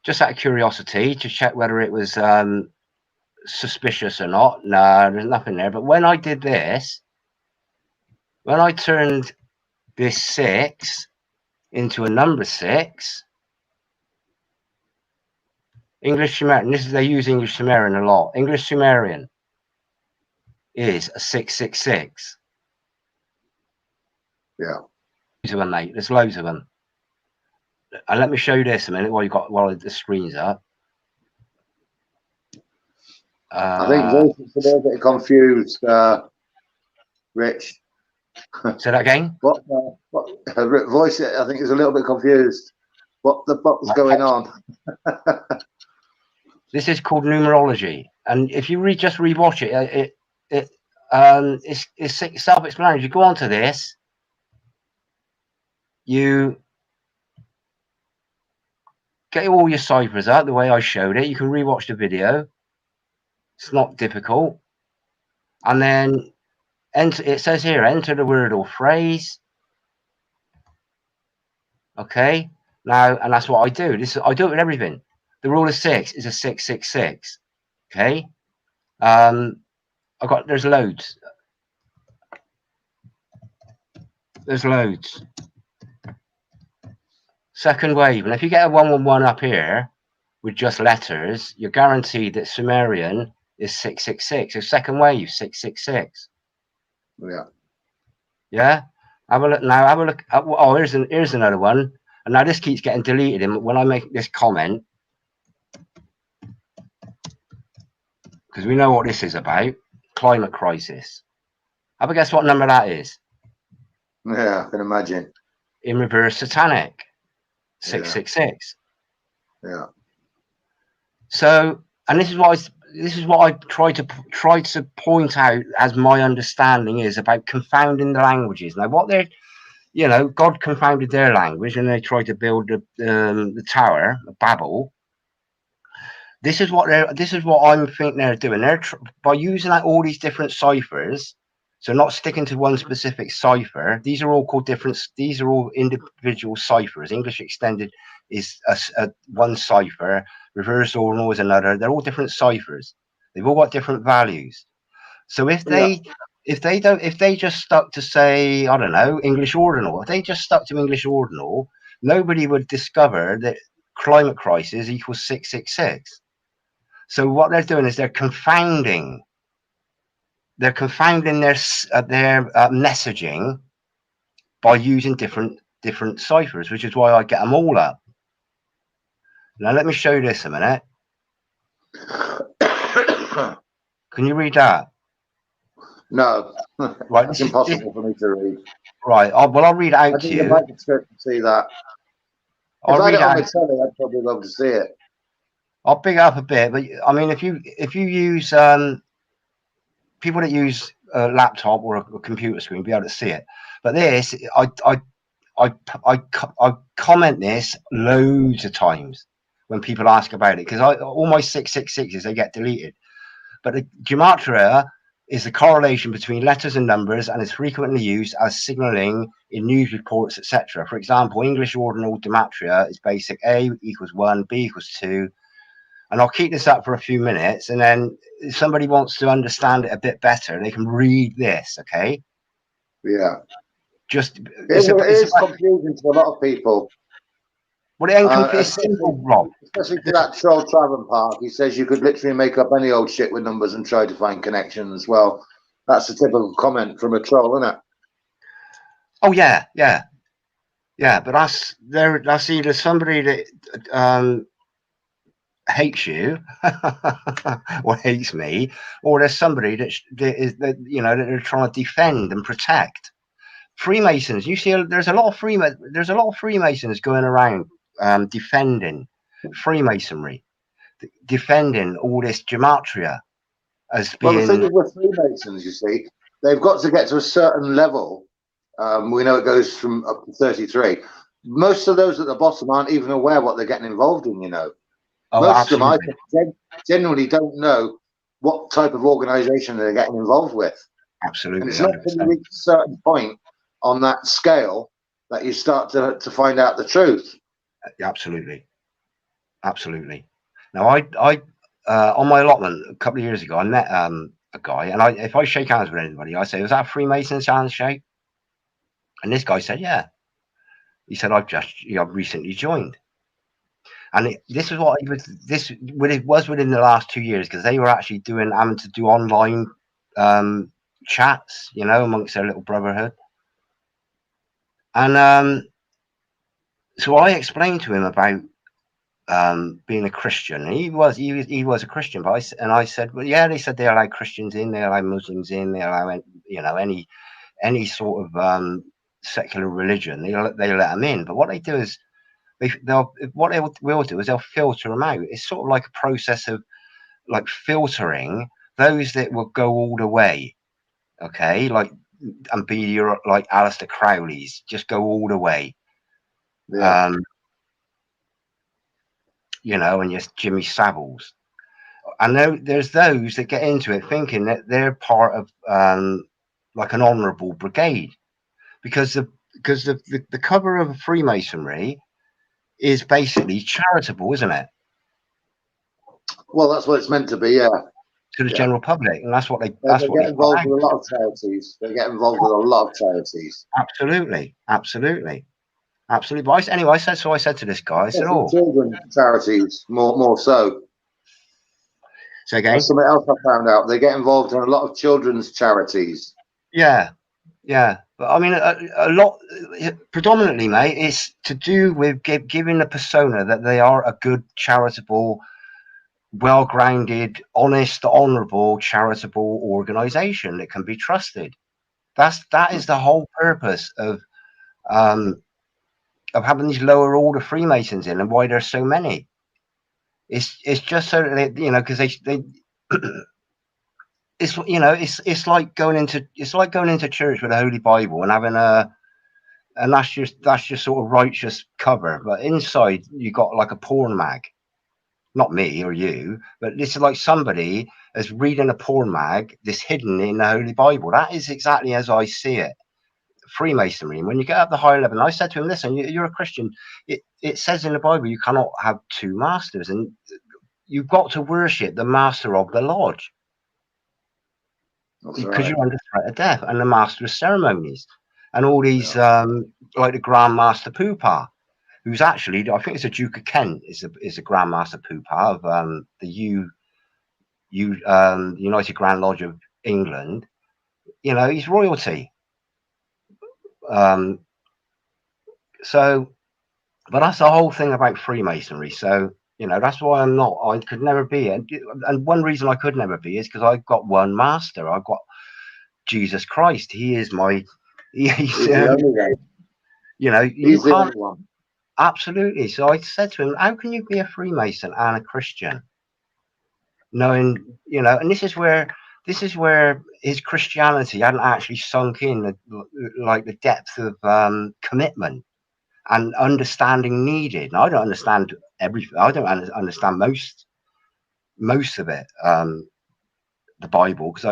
just out of curiosity to check whether it was suspicious or not. No, there's nothing there. But when I did this, when I turned this 6 into a number 6, English Sumerian, they use English Sumerian a lot. English Sumerian is a 666. Yeah. Loads of them, mate. There's loads of them. And let me show you this a minute while the screen's up. I think Voice is a little bit confused, Rich. Say that again? What Voice, I think, is a little bit confused. What the fuck's going on? This is called numerology. And if you just rewatch it, it's self-explanatory. You go onto this, you get all your ciphers out the way I showed it. You can rewatch the video. It's not difficult. And then it says here, enter the word or phrase. Okay. Now, and that's what I do. I do it with everything. The rule of 6 is a 666. Okay. There's loads. There's loads. Second wave. And if you get a 111 up here with just letters, you're guaranteed that Sumerian is 666. So second wave, 666. Yeah. Yeah. Have a look now. Have a look. Oh, here's another one. And now this keeps getting deleted. And when I make this comment, because we know what this is about, climate crisis. Have a guess what number that is? Yeah, I can imagine. In reverse, satanic, 666. Yeah. So, and this is what I try to point out as my understanding is about confounding the languages. Now, what they're, you know, God confounded their language, and they tried to build the Tower of Babel. This is what I'm thinking they're doing. They're by using all these different ciphers. So not sticking to one specific cipher. These are all called different. These are all individual ciphers. English extended is a one cipher. Reverse ordinal is another. They're all different ciphers. They've all got different values. So if they just stuck to, say, I don't know, English ordinal, if they just stuck to English ordinal, nobody would discover that climate crisis equals 666. So what they're doing is they're confounding their messaging by using different ciphers, which is why I get them all up. Now let me show you this a minute. Can you read that? No, right, it's impossible for me to read. Right, I'll read it out to you. I can see that. If I had it on my telly, I'd probably love to see it. I'll big it up a bit, but I mean, if you use people that use a laptop or a computer screen, be able to see it. But this, I comment this loads of times when people ask about it, because all my 666s, they get deleted. But the gematria is the correlation between letters and numbers and is frequently used as signaling in news reports, etc. For example, English ordinal gematria is basic A equals 1, B equals 2. And I'll keep this up for a few minutes, and then if somebody wants to understand it a bit better, they can read this, okay? Yeah. Just It is confusing to a lot of people. Well, it ain't it's simple, Rob. Especially to that troll Travern Park. He says you could literally make up any old shit with numbers and try to find connections. Well, that's a typical comment from a troll, isn't it? Oh yeah, yeah, yeah. But that's either somebody that hates you or hates me, or there's somebody that they're trying to defend and protect. Freemasons, you see, there's a lot of Freemasons going around defending Freemasonry, defending all this gematria as being. Well, the thing is with Freemasons, you see, they've got to get to a certain level. We know it goes from up to 33. Most of those at the bottom aren't even aware what they're getting involved in, you know. Oh, Most absolutely. of them, I genuinely don't know what type of organisation they're getting involved with. Absolutely. And it's not 100%. until you reach a certain point on that scale that you start to find out the truth. Absolutely. Absolutely. Now, I on my allotment a couple of years ago, I met a guy, and if I shake hands with anybody, I say, "Was that a Freemason's handshake?" And this guy said, "Yeah." He said, "I've recently joined." And this is what it was within the last 2 years, because they were actually having to do online chats, you know, amongst their little brotherhood. And so I explained to him about being a Christian. And he was a Christian, but I said, well, yeah, they said they allow Christians in, they allow Muslims in, they allow, you know, any sort of secular religion, they let them in. But what they do is they'll do is they'll filter them out. It's sort of like a process of like filtering those that will go all the way, okay, like and be your like Aleister Crowley's, just go all the way. Yeah. You know, and just Jimmy Savile's. And there's those that get into it thinking that they're part of like an honourable brigade, because the cover of Freemasonry is basically charitable, isn't it? Well, that's what it's meant to be, yeah. To the general public, and that's what they get involved with a lot of charities. They get involved with a lot of charities. Absolutely, absolutely, absolutely. But anyway, I said to this guy, I said, "Oh, children charities more so." So again, that's something else I found out. They get involved in a lot of children's charities. Yeah, yeah. But I mean, a lot, predominantly, mate, it's to do with giving the persona that they are a good, charitable, well-grounded, honest, honourable, charitable organisation that can be trusted. That is the whole purpose of having these lower order Freemasons in, and why there's so many. It's just so that they, you know, because they it's, you know, it's like going into church with a Holy Bible and having and that's your sort of righteous cover, but inside you got like a porn mag. Not me or you, but this is like somebody is reading a porn mag that's hidden in the Holy Bible. That is exactly as I see it. Freemasonry. And when you get up the higher level, and I said to him, listen, you're a Christian. It says in the Bible you cannot have two masters, and you've got to worship the master of the lodge. Because you're under threat of death, and the master of ceremonies, and all these like the Grand Master Poopah, who's actually, I think it's a Duke of Kent, is a Grand Master Poopah of the United Grand Lodge of England. You know, he's royalty. So, but that's the whole thing about Freemasonry. So, you know, that's why I could never be. And one reason I could never be is because I've got one master. I've got Jesus Christ. He is my, he's the only one. You know, you can't. Absolutely. So I said to him, how can you be a Freemason and a Christian? Knowing, you know, and this is where his Christianity hadn't actually sunk in, like the depth of commitment and understanding needed. And I don't understand everything. I don't understand most of it. the Bible, because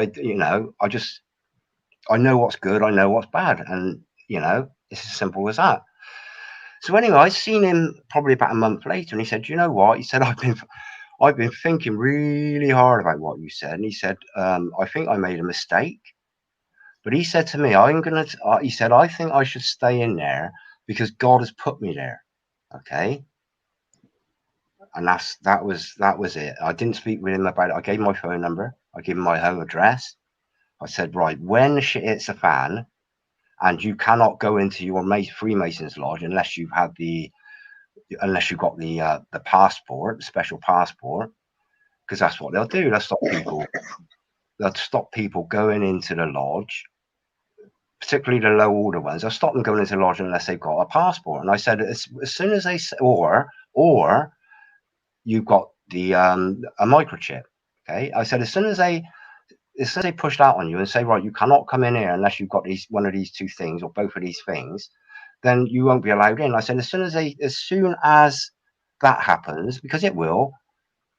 I know what's good, I know what's bad, and it's as simple as that. So anyway, I seen him probably about a month later, and he said, "You know what?" He said, I've been thinking really hard about what you said," and he said, "I think I made a mistake." But he said to me, he said, "I think I should stay in there because God has put me there." Okay. And that was it. I didn't speak with him about it. I gave him my phone number. I gave him my home address. I said, right, when the shit hits the fan and you cannot go into your Freemason's lodge unless you've got the passport, the special passport, because that's what they'll do. They'll stop people. They'll stop people going into the lodge, particularly the low order ones. They'll stop them going into the lodge unless they've got a passport. And I said, as soon as they or you've got the a microchip. Okay, I said, as soon as they push that on you and say, right, you cannot come in here unless you've got one of these two things or both of these things, then you won't be allowed in. I said, as soon as that happens, because it will,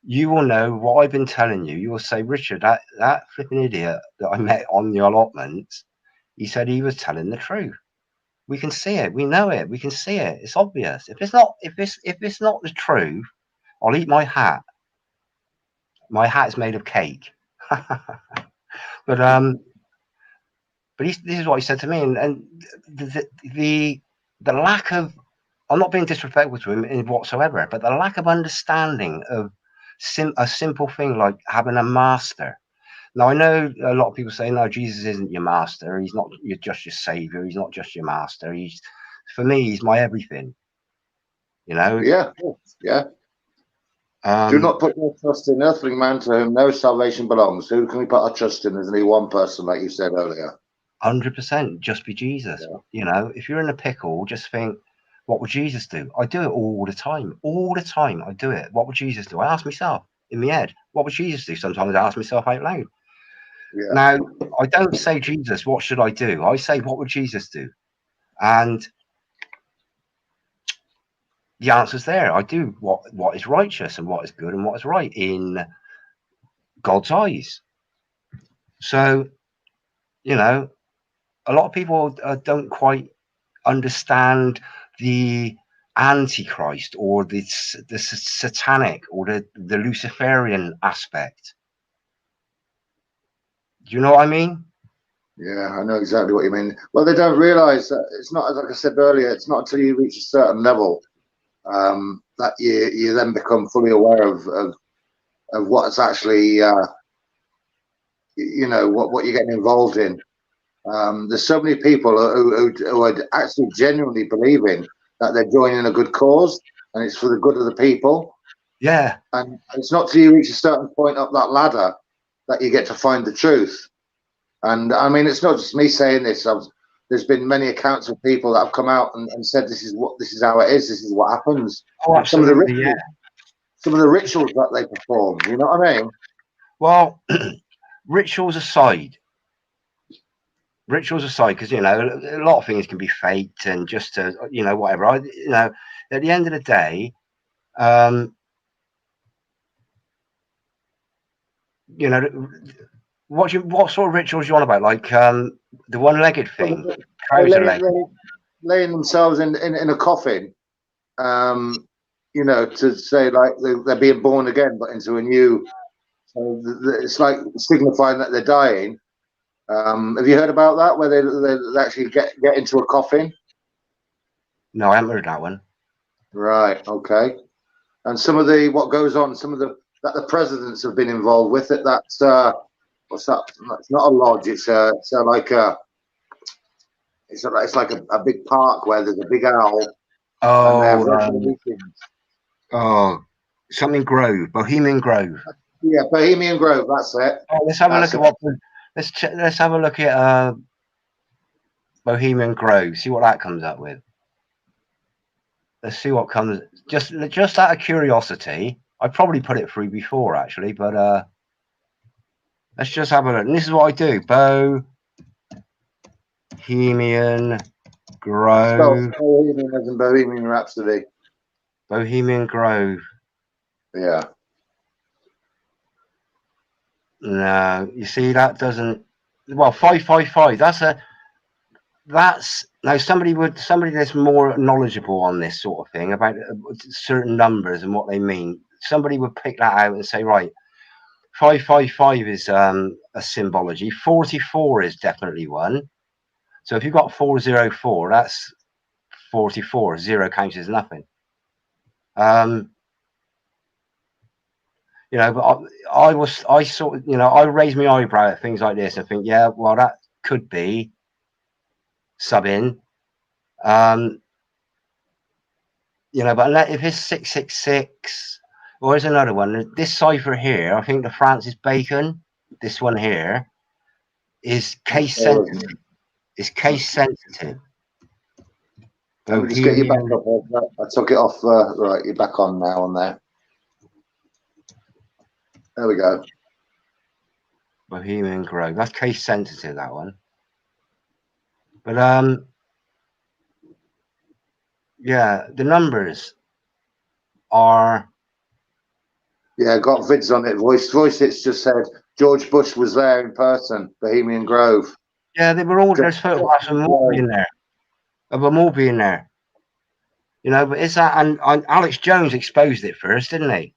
you will know what I've been telling you. You will say, Richard, that flipping idiot that I met on the allotments, he said he was telling the truth. We can see it. We know it. We can see it. It's obvious. If it's not the truth, I'll eat my hat. My hat is made of cake. But this is what he said to me, and the lack of, I'm not being disrespectful to him in whatsoever, but the lack of understanding of a simple thing like having a master. Now, I know a lot of people say, no, Jesus isn't your master. He's not just your savior. He's not just your master. For me, he's my everything. Yeah. Do not put your trust in earthly man to whom no salvation belongs. Who can we put our trust in? There's only one person, like you said earlier. 100%, just be Jesus. Yeah. If you're in a pickle, just think, what would Jesus do? I do it all the time. All the time, I do it. What would Jesus do? I ask myself in my head, what would Jesus do? Sometimes I ask myself out loud. Yeah. Now, I don't say, Jesus, what should I do? I say, what would Jesus do? And the answer's there. I do what is righteous and what is good and what is right in God's eyes. So, a lot of people don't quite understand the Antichrist or the satanic or the Luciferian aspect. Do you know what I mean? Yeah, I know exactly what you mean. Well, they don't realise that it's not, like I said earlier, it's not until you reach a certain level that you then become fully aware of what's actually what you're getting involved in. There's so many people who are actually genuinely believing that they're joining a good cause and it's for the good of the people. Yeah. And it's not till you reach a certain point up that ladder that you get to find the truth. And I mean, it's not just me saying this. There's been many accounts of people that have come out and said this is how it is. This is what happens. Oh, absolutely. Some of the rituals that they perform. You know what I mean? Well, rituals aside, because a lot of things can be faked and just to whatever. At the end of the day, what sort of rituals you on about? Like the one-legged thing, laying themselves in a coffin, to say like they're being born again, but into a new. So it's like signifying that they're dying. Have you heard about that, where they actually get into a coffin? No, I haven't heard that one. Right. Okay. And some of what goes on, that the presidents have been involved with it. That's what's that? It's not a lodge. It's like a big park where there's a big owl. Something Grove, Bohemian Grove. Yeah, Bohemian Grove. That's it. Oh, let's have a look at let's have a look at Bohemian Grove. See what that comes up with. Let's see what comes. Just out of curiosity, I probably put it through before actually, but let's just have a look. And this is what I do: Bohemian Grove. Bohemian as in Bohemian Rhapsody. Bohemian Grove. Yeah. No, you see that doesn't. Well, 555. That's now somebody that's more knowledgeable on this sort of thing about certain numbers and what they mean. Somebody would pick that out and say, right, 555 is a symbology. 44 is definitely one. So if you've got 404, that's 44. Zero counts as nothing. You know, but I sort of, you know, I raise my eyebrow at things like this and think, yeah, well, that could be sub in. You know, but if it's 666, or there's another one. This cipher here, I think the Francis Bacon, this one here, is case sensitive. It's case sensitive. Let me just get you back Bohemian. up. I took it off. Right, you're back on now on there. There we go. Bohemian Grove. That's case sensitive, that one. But yeah, the numbers are. Yeah, got vids on it. Voice it's just said George Bush was there in person, Bohemian Grove. Yeah, they were all. There's photographs of them all being there. Of them all being there. You know, but is that and Alex Jones exposed it first, didn't he?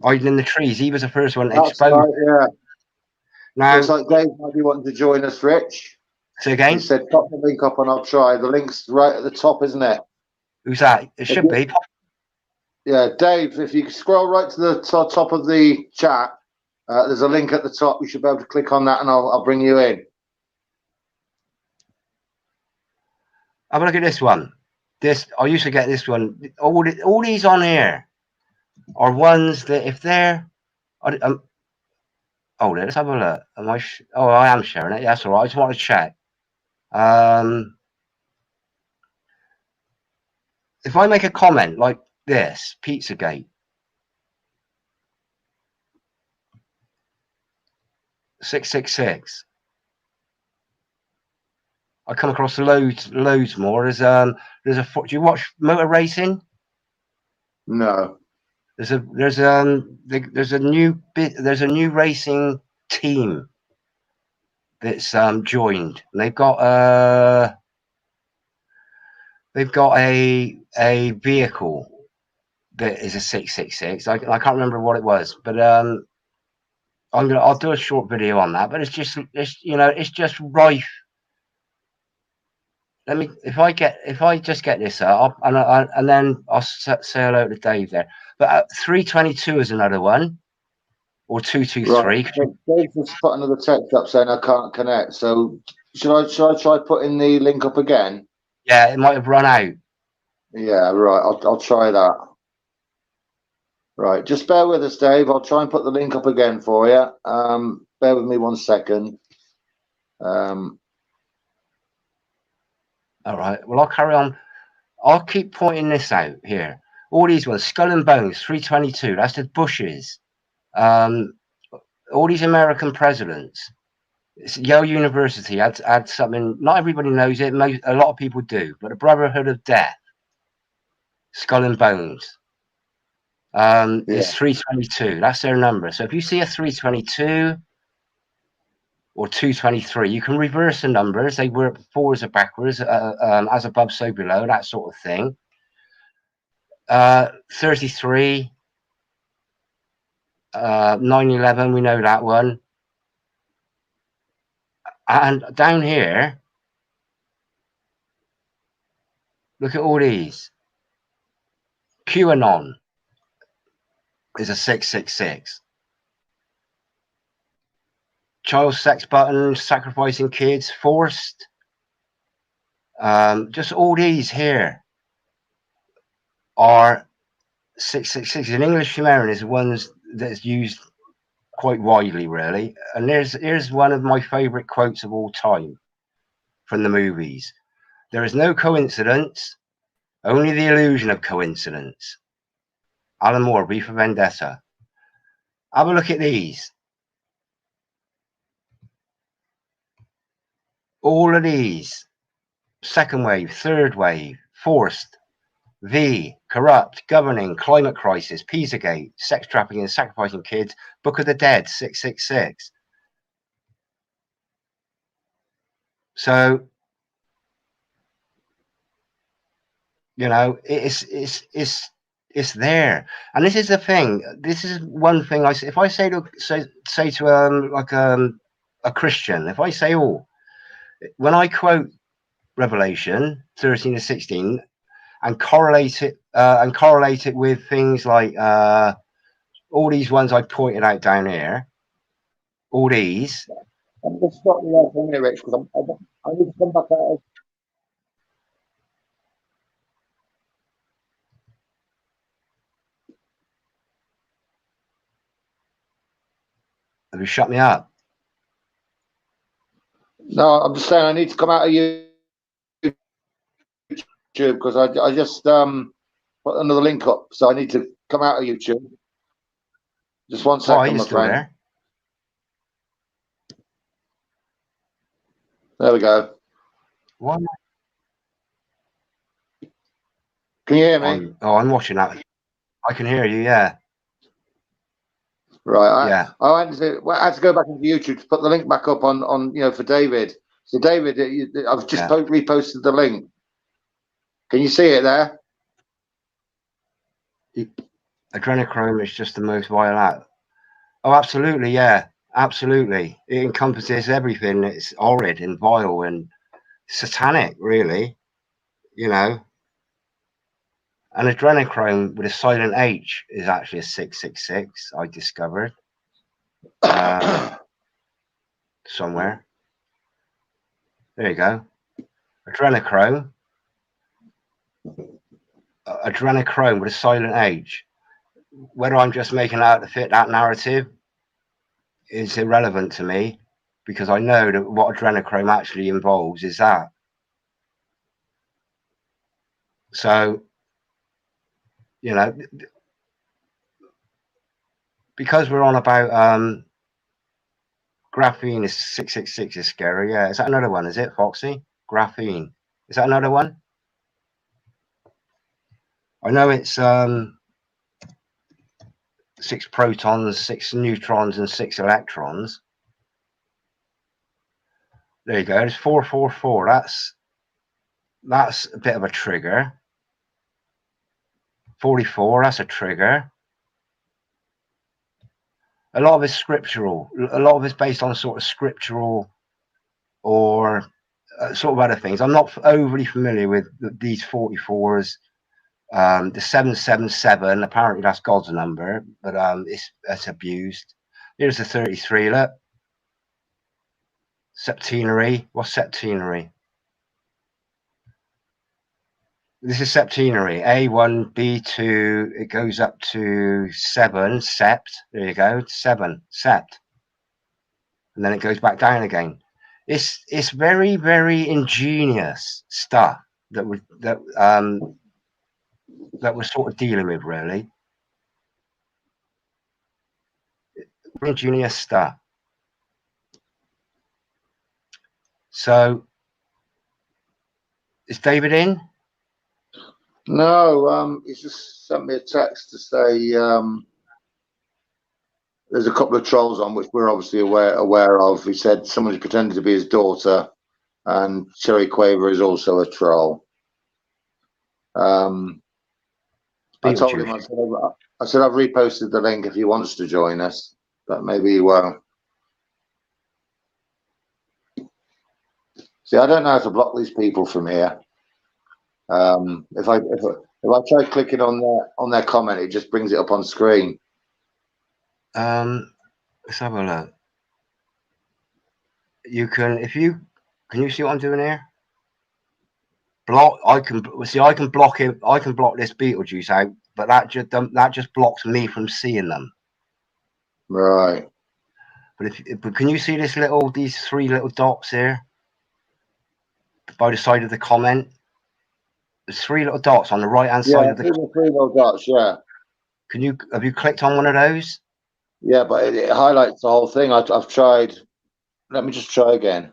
Hiding in the trees. He was the first one to expose. Right, yeah. Now, looks like Dave might be wanting to join us, Rich. say again. He said, "Pop the link up and I'll try." The link's right at the top, isn't it? Who's that? It should be. Yeah, Dave. If you scroll right to the top of the chat, there's a link at the top. You should be able to click on that, and I'll bring you in. Have a look at this one. This I used to get this one. All these on here are ones that if they're. Oh, let's have a look. Am I? Oh, I am sharing it. That's all right. I just want to check. If I make a comment like this, Pizzagate, 666. I come across loads more. There's a. Do you watch motor racing? No. There's a new racing team that's joined. And they've got a vehicle that is a 666. I can't remember what it was, but I'll do a short video on that. But it's just rife. If I just get this up and then I'll say hello to Dave there. But 322 is another one, or 223. Right. Dave just put another text up saying I can't connect. So should I try putting the link up again? Yeah, it might have run out. Yeah, right. I'll try that. Right, just bear with us, Dave. I'll try and put the link up again for you. Bear with me 1 second. All right. Well, I'll carry on. I'll keep pointing this out here. All these ones, Skull and Bones, 322. That's the Bushes. All these American presidents. Yale University had something. Not everybody knows it. A lot of people do. But the Brotherhood of Death, Skull and Bones, is 322. That's their number. So if you see a 322 or 223, you can reverse the numbers. They work forwards or backwards, as above, so below, that sort of thing. 33, 911, we know that one. And down here, look at all these. QAnon is a 666. Child sex buttons, sacrificing kids, forced. Just all these here are 666. In English Sumerian is ones that's used quite widely, really. And here's one of my favorite quotes of all time from the movies. There is no coincidence, only the illusion of coincidence. Alan Moore, V for Vendetta. Have a look at these. All of these. Second wave, third wave, forced. V, corrupt, governing, climate crisis, Pizzagate, sex trafficking and sacrificing kids, Book of the Dead, 666. So, you know, it's there. And this is the thing. This is one thing I say. If I say to like a Christian, if I say, oh, when I quote Revelation 13 to 16 and correlate it with things like all these ones I pointed out down here, all these. I'm going to stop you there for a minute, Rich, because I need to come back out. Have you shut me up? No, I'm just saying I need to come out of YouTube because I just put another link up, so I need to come out of YouTube. Just one second, Why, you my still friend. there? There we go. Why? Can you hear me? I'm watching that. I can hear you. Yeah. Right. Yeah. I had to go back into YouTube to put the link back up on for David. So David, I've just reposted the link. Can you see it there? Adrenochrome is just the most vile act. Oh, absolutely. Yeah, absolutely. It encompasses everything. It's horrid and vile and satanic, really. You know. And adrenochrome with a silent H is actually a 666. I discovered somewhere. There you go. Adrenochrome with a silent H. Whether I'm just making out to fit that narrative is irrelevant to me, because I know that what adrenochrome actually involves is that. So, you know, because we're on about graphene is 666 is scary. Yeah, is that another one? Is it, Foxy? Graphene. Is that another one? I know it's 6 protons, 6 neutrons, and 6 electrons. There you go. It's 444. That's a bit of a trigger. 44. That's a trigger. A lot of it's scriptural. A lot of it's based on sort of scriptural or sort of other things. I'm not overly familiar with these 44s. The 777, apparently that's God's number, but it's abused. Here's the 33. Look, septenary. What's septenary? This is septenary. A1, B2. It goes up to 7. Sept. There you go. 7. Sept. And then it goes back down again. It's very, very ingenious stuff that we're sort of dealing with, really. Ingenious stuff. So, is David in? No, he's just sent me a text to say there's a couple of trolls on, which we're obviously aware of. He said someone's pretending to be his daughter, and Cherry Quaver is also a troll. I told him, I said I've reposted the link if he wants to join us, but maybe he won't. See, I don't know how to block these people from here. If I try clicking on their comment, it just brings it up on screen. Let's have a look. You can, can you see what I'm doing here? Block. I can block it. I can block this Beetlejuice out, but that just blocks me from seeing them. Right. But can you see these 3 little dots here by the side of the comment? There's 3 little dots on the right hand side of the. Yeah, 3 little dots. Yeah. Have you clicked on one of those? Yeah, but it highlights the whole thing. I've tried. Let me just try again.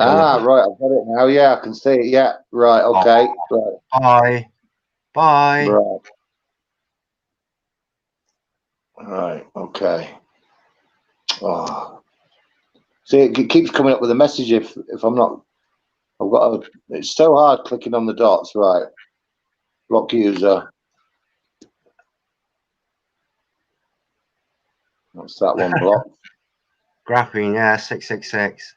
Ah, right, I've got it now. Yeah, I can see it. Yeah, right, okay. Oh, right. Bye. Right. Right, okay. Oh. See, it keeps coming up with a message if I'm not. I've got a. It's so hard clicking on the dots. Right. Block user. What's that one blocked? Graphene, yeah, 666.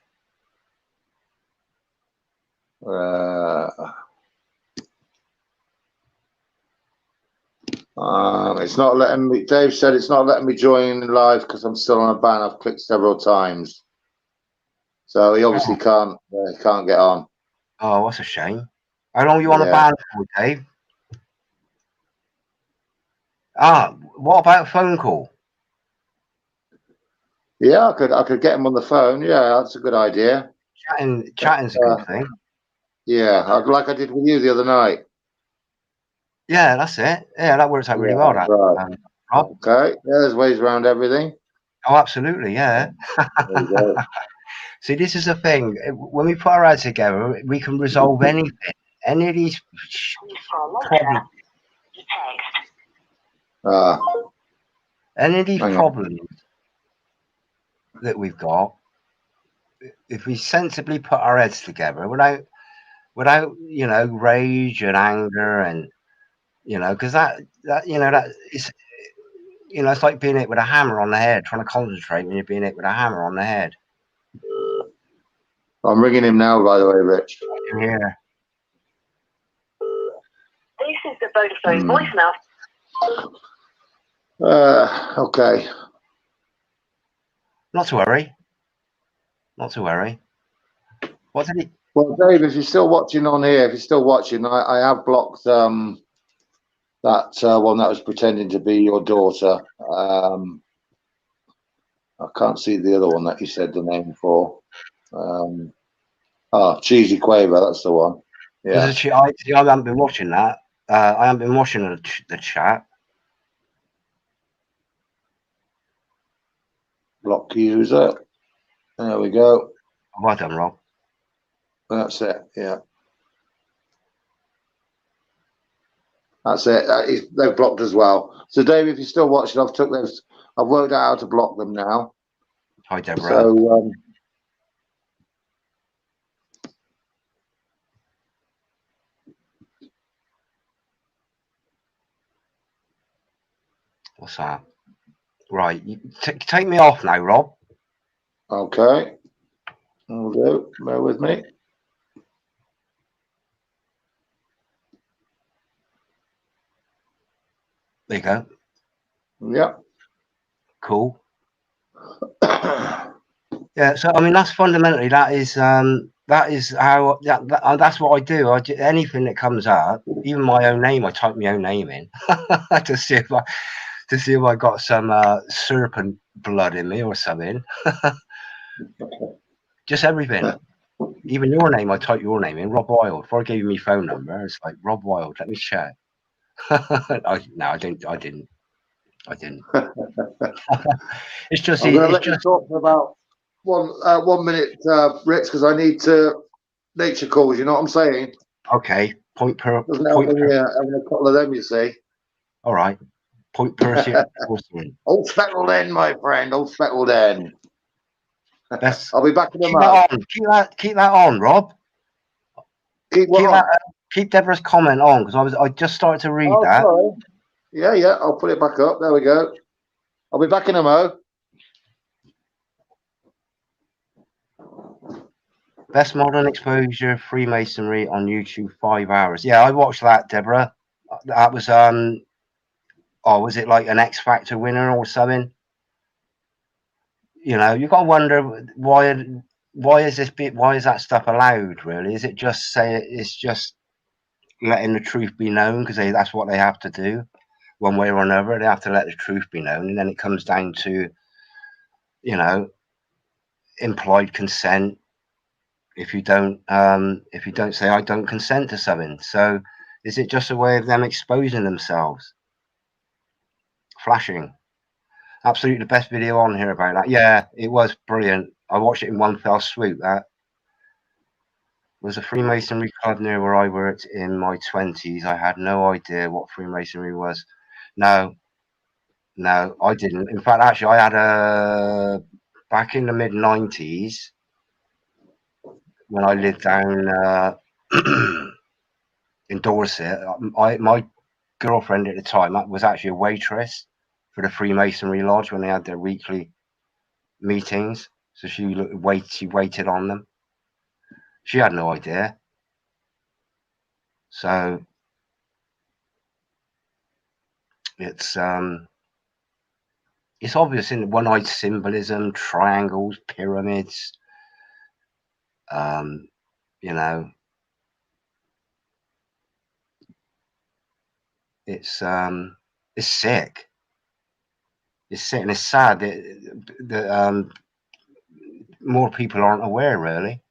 It's not letting me. Dave said it's not letting me join live because I'm still on a ban. I've clicked several times, so he obviously can't get on. Oh, that's a shame. How long are you on a Yeah. ban for, Dave? Ah, what about a phone call? Yeah, I could get him on the phone. Yeah, that's a good idea. Chatting's a good thing. Yeah, like I did with you the other night. Yeah, that's it. Yeah, that works out really well. That, right. Rob. Okay. Yeah, there's ways around everything. Oh, absolutely. Yeah. There you go. See, this is the thing. When we put our heads together, we can resolve anything. Any of these problems. Any of these problems that we've got, if we sensibly put our heads together without you know, rage and anger and because that that is it's like being hit with a hammer on the head, trying to concentrate when you're being hit with a hammer on the head. I'm ringing him now, by the way, Rich. Yeah. This is the Vodafone voicemail. Okay. Not to worry. Not to worry. What did he? Well, Dave, if you're still watching on here, if you're still watching, I have blocked that one that was pretending to be your daughter. I can't see the other one that you said the name for. Cheesy Quaver, that's the one. Yeah. I haven't been watching that. I haven't been watching the chat. Block user. There we go. Well done, Rob. That's it. Yeah. That's it. They've blocked as well. So, Dave, if you're still watching, I've worked out how to block them now. Hi, Deborah. So, what's that? Right, take me off now, Rob. Okay. I'll do. Bear with me. There you go. Yeah. Cool. Yeah. So I mean, that's fundamentally that is how that's what I do. Anything that comes up, even my own name, I type my own name in to see if I got some serpent blood in me or something. Just everything. Even your name, I type your name in, Rob Wild. Before I gave you my phone number, it's like Rob Wild. Let me check. I didn't. It's just. I'm going to let you talk for about 1 minute, Rich, because I need to nature calls. You know what I'm saying? Okay. Point per. Doesn't help when you're having a couple of them, you see. All right. Point per. Old speckled hen, my friend. Old speckled hen. I'll be back in a moment. Keep that on, Rob. Keep Deborah's comment on because I just started to read that. Sorry. Yeah. I'll put it back up. There we go. I'll be back in a mo. Best modern exposure Freemasonry on YouTube, 5 hours. Yeah, I watched that, Deborah. That was was it like an X Factor winner or something? You know, you got to wonder why is that stuff allowed? Really, is it just it's just letting the truth be known because that's what they have to do, one way or another. They have to let the truth be known, and then it comes down to implied consent. If you don't say I don't consent to something, so is it just a way of them exposing themselves? Flashing. Absolutely the best video on here about that. Yeah, it was brilliant. I watched it in one fell swoop. That was a Freemasonry club near where I worked in my 20s. I had no idea what Freemasonry was. No, no, I didn't. In fact, actually, I had a back in the mid 90s when I lived down in Dorset. My girlfriend at the time that was actually a waitress for the Freemasonry Lodge when they had their weekly meetings. So she waited on them. She had no idea. So it's obvious in one-eyed symbolism, triangles, pyramids. You know, it's sick. It's sick and it's sad that more people aren't aware. Really,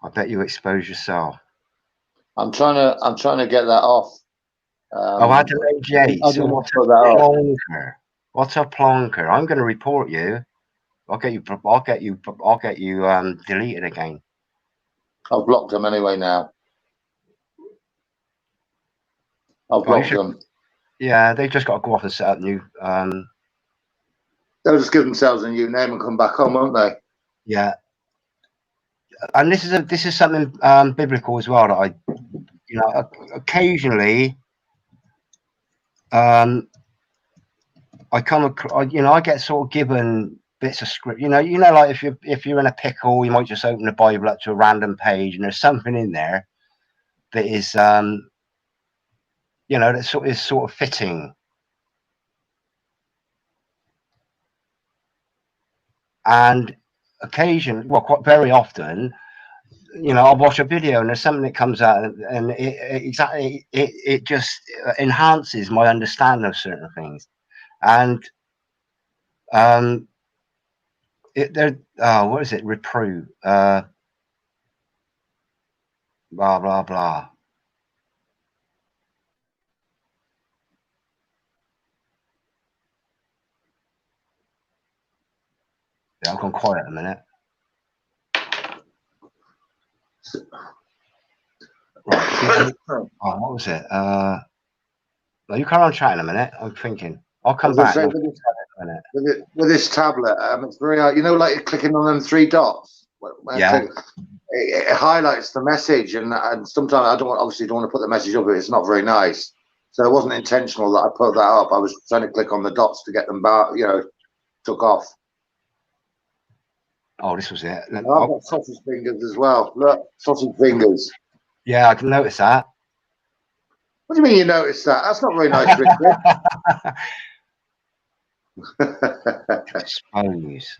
I bet you expose yourself. I'm trying to get that off. Adelaide Yates. I What put that off. plonker! What a plonker! I'm going to report you. I'll get you deleted again. I've blocked them anyway now. I've blocked them. Yeah, they've just got to go off and set up new. They'll just give themselves a new name and come back on, won't they? Yeah, and this is something biblical as well that I, occasionally, I come across, I get sort of given bits of script. Like if you're in a pickle, you might just open the Bible up to a random page, and there's something in there that is, that is sort of fitting. And occasionally, well, quite very often, I'll watch a video and there's something that comes out and it just enhances my understanding of certain things. And what is it? Reprove. Blah blah blah. Yeah, I've gone quiet a minute. Right. What was it? You carry on chatting a minute. I'm thinking. I'll come back. With this tablet, it's very hard. Like clicking on them three dots. Yeah. It highlights the message, and sometimes I don't want to put the message up. It's not very nice. So it wasn't intentional that I put that up. I was trying to click on the dots to get them back. Took off. Oh, this was it. I've got sausage fingers as well. Look, sausage fingers. Yeah, I can notice that. What do you mean you noticed that? That's not very nice, Richard. Expose.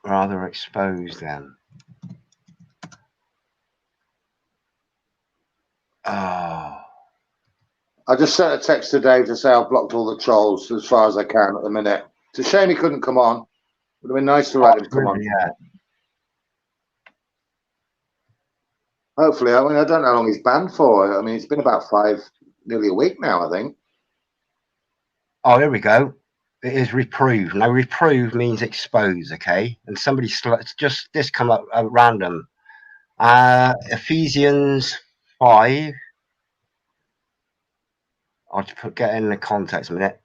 Rather expose them. Oh. I just sent a text today to say I've blocked all the trolls as far as I can at the minute. It's a shame he couldn't come on. Would have been nice to let him come on. Yeah. Hopefully, I don't know how long he's banned for. It's been about nearly a week now, I think. Oh, here we go. It is reprove. Now, reprove means expose, okay? And somebody just this come up at random. Ephesians 5. I'll just get in the context a minute.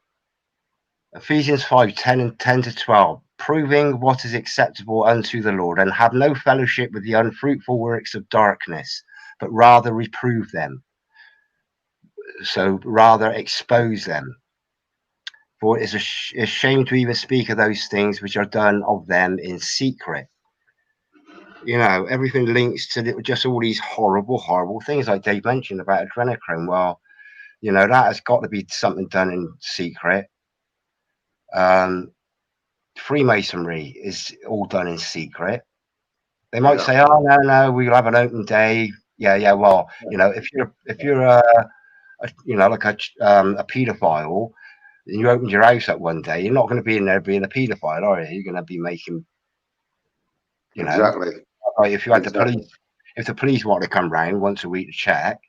Ephesians 5, 10 and 10 to 12. Proving what is acceptable unto the Lord, and have no fellowship with the unfruitful works of darkness, but rather reprove them. So rather expose them. For it is a shame to even speak of those things which are done of them in secret. Everything links to just all these horrible, horrible things like Dave mentioned about adrenochrome. Well, that has got to be something done in secret. Freemasonry is all done in secret. They might say, "Oh no, we'll have an open day." Yeah. Well, if you're like a paedophile, and you opened your house up one day, you're not going to be in there being a paedophile, are you? You're going to be making, exactly. Like if you had if the police want to come round once a week to check,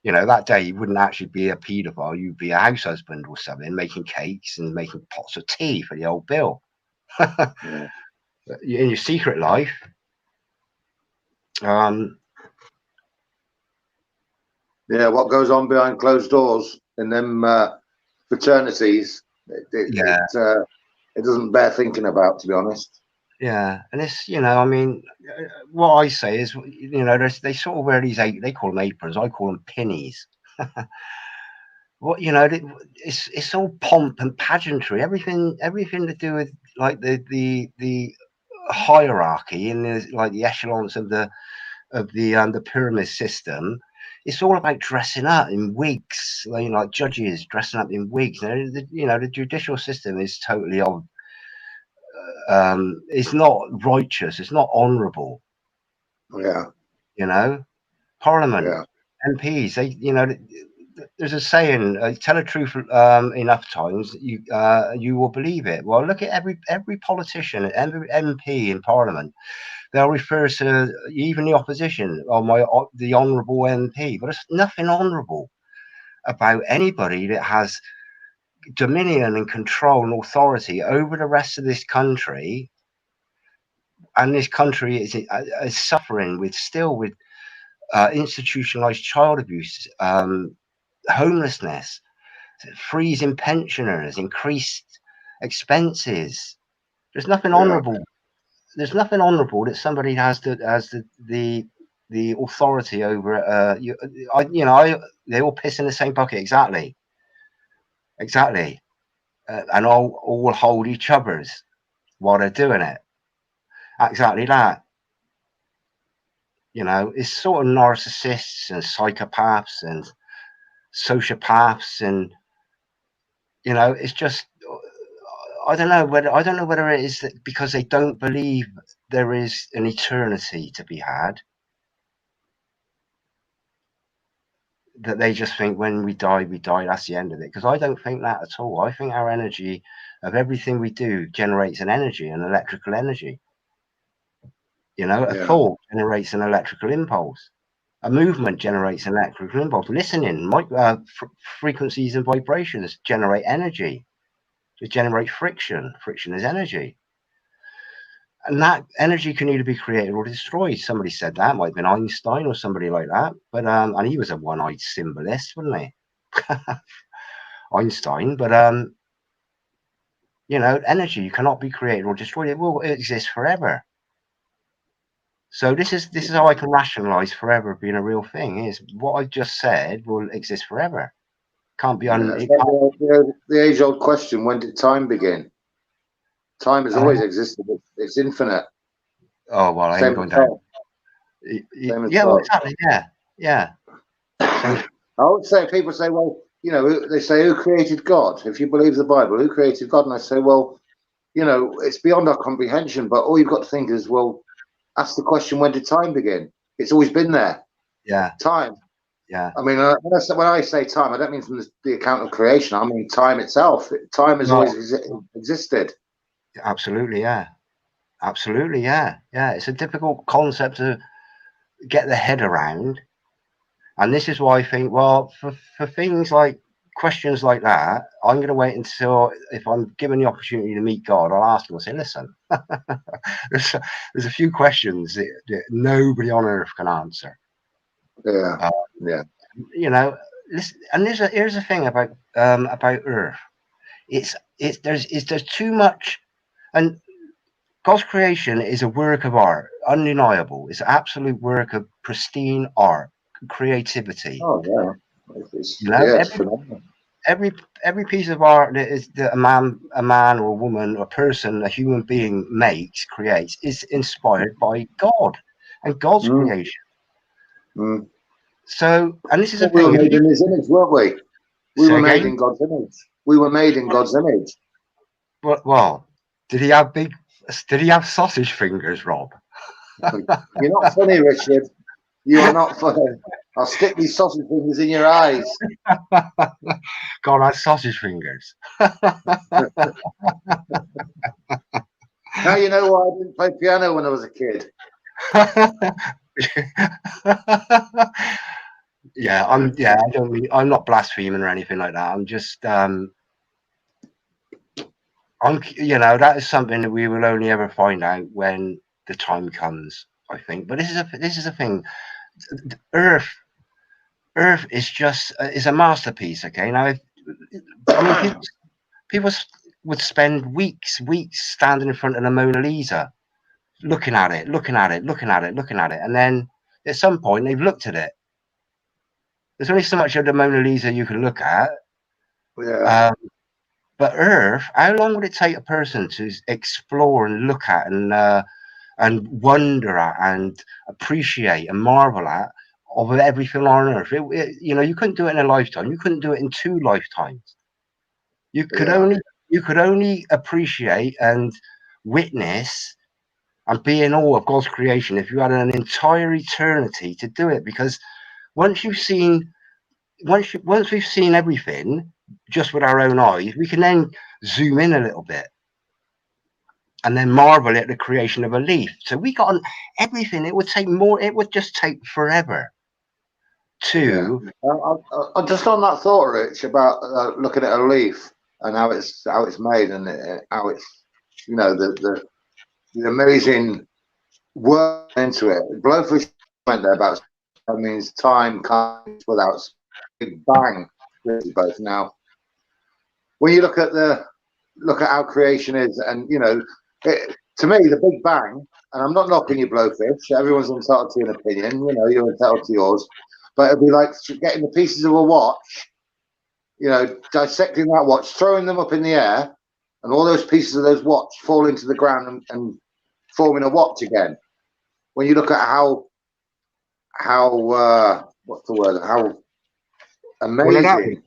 that day you wouldn't actually be a paedophile. You'd be a house husband or something, making cakes and making pots of tea for the old bill. Yeah. In your secret life. Yeah, what goes on behind closed doors in them fraternities, Yeah, it doesn't bear thinking about, to be honest. yeah, and it's, you know, I mean, what I say is, you know, they sort of wear these, they call them aprons, I call them pinnies. What, you know, it's all pomp and pageantry, everything to do with like the hierarchy and like the echelons of the pyramid system. It's all about dressing up in wigs, like judges dressing up in wigs. You know, the judicial system is totally on. It's not righteous. It's not honourable. Yeah, You know, Parliament, yeah, MPs. They, you know, there's a saying: "Tell the truth enough times, you will believe it." Well, look at every politician, every MP in Parliament. They'll refer to even the opposition, the honourable MP, but there's nothing honourable about anybody that has dominion and control and authority over the rest of this country. And this country is suffering with institutionalized child abuse, homelessness, freezing pensioners, increased expenses. There's nothing yeah, honourable. There's nothing honourable that somebody has the authority over. They all piss in the same bucket. Exactly. And all hold each other's while they're doing it. Exactly that. You know, it's sort of narcissists and psychopaths and sociopaths, and you know, it's just, I don't know whether it is that because they don't believe there is an eternity to be had, that they just think when we die, that's the end of it. Because I don't think that at all. I think our energy of everything we do generates an energy, an electrical energy. You know, a yeah, thought generates an electrical impulse. A movement generates an electrical impulse. Listening, frequencies and vibrations generate energy. They generate friction. Friction is energy. And that energy can either be created or destroyed. Somebody said that, might have been Einstein or somebody like that. But and he was a one-eyed symbolist, wasn't he? Einstein. But you know, energy cannot be created or destroyed. It will exist forever. So this is how I can rationalize forever being a real thing. Is what I just said will exist forever. Can't be yeah. It's it like can't. the age-old question: when did time begin? Time has always existed. It's infinite. Oh well, I ain't Same going as down. God. Same as Yeah, well, God. exactly. Yeah. Same. I always say, people say, well, you know, they say, who created God? If you believe the Bible, who created God? And I say, well, you know, it's beyond our comprehension. But all you've got to think is, well, ask the question: when did time begin? It's always been there. Yeah. Time. Yeah. I mean, when I say time, I don't mean from the account of creation. I mean time itself. Time has No, always existed. absolutely. Yeah. Absolutely. Yeah. Yeah. It's a difficult concept to get the head around, and this is why I think, well, for things like questions like that, I'm going to wait until if I'm given the opportunity to meet God, I'll ask him. I'll say, listen, there's a few questions that nobody on earth can answer. Yeah. Uh, Yeah. you know, and here's the thing about Earth. There's too much, and God's creation is a work of art, undeniable. It's an absolute work of pristine art, creativity. Oh yeah. You know, It's phenomenal. every piece of art that a man or a woman or a person, a human being creates is inspired by God and God's Mm, creation. mm. So, and this is the Well, we were thing. If made you in His image, weren't we? We say were made again, in God's image. We were made in God's image. well, did he have Did he have sausage fingers, Rob? You're not funny, Richard. You are not funny. I'll stick these sausage fingers in your eyes. God has sausage fingers. Now you know why I didn't play piano when I was a kid. Yeah, I don't mean, I'm not blaspheming or anything like that. I'm just you know, that is something that we will only ever find out when the time comes, I think. But this is a thing. Earth Earth is just is a masterpiece. Okay, now I mean people would spend weeks standing in front of the Mona Lisa, looking at it, looking at it, looking at it, looking at it, and then at some point they've looked at it. There's only so much of the Mona Lisa you can look at. Yeah. But Earth, how long would it take a person to explore and look at and wonder at and appreciate and marvel at of everything on Earth? You know, you couldn't do it in a lifetime. You couldn't do it in 2 lifetimes. You could Yeah. only appreciate and witness and be in awe of God's creation if you had an entire eternity to do it. Because once you've seen once we've seen everything just with our own eyes, we can then zoom in a little bit and then marvel at the creation of a leaf. So we got everything. It would take more. It would just take forever Yeah. to. I just on that thought, Rich, about looking at a leaf and how it's made and how it's, you know, the amazing work into it. Blowfish went there about, that means time comes without big bang. Both now, when you look at how creation is, and you know, to me, the Big Bang. And I'm not knocking you, Blowfish. Everyone's entitled to an opinion. You know, you're entitled to yours. But it'd be like getting the pieces of a watch, you know, dissecting that watch, throwing them up in the air, and all those pieces of those watch fall into the ground and forming a watch again. When you look at how what's the word? How amazing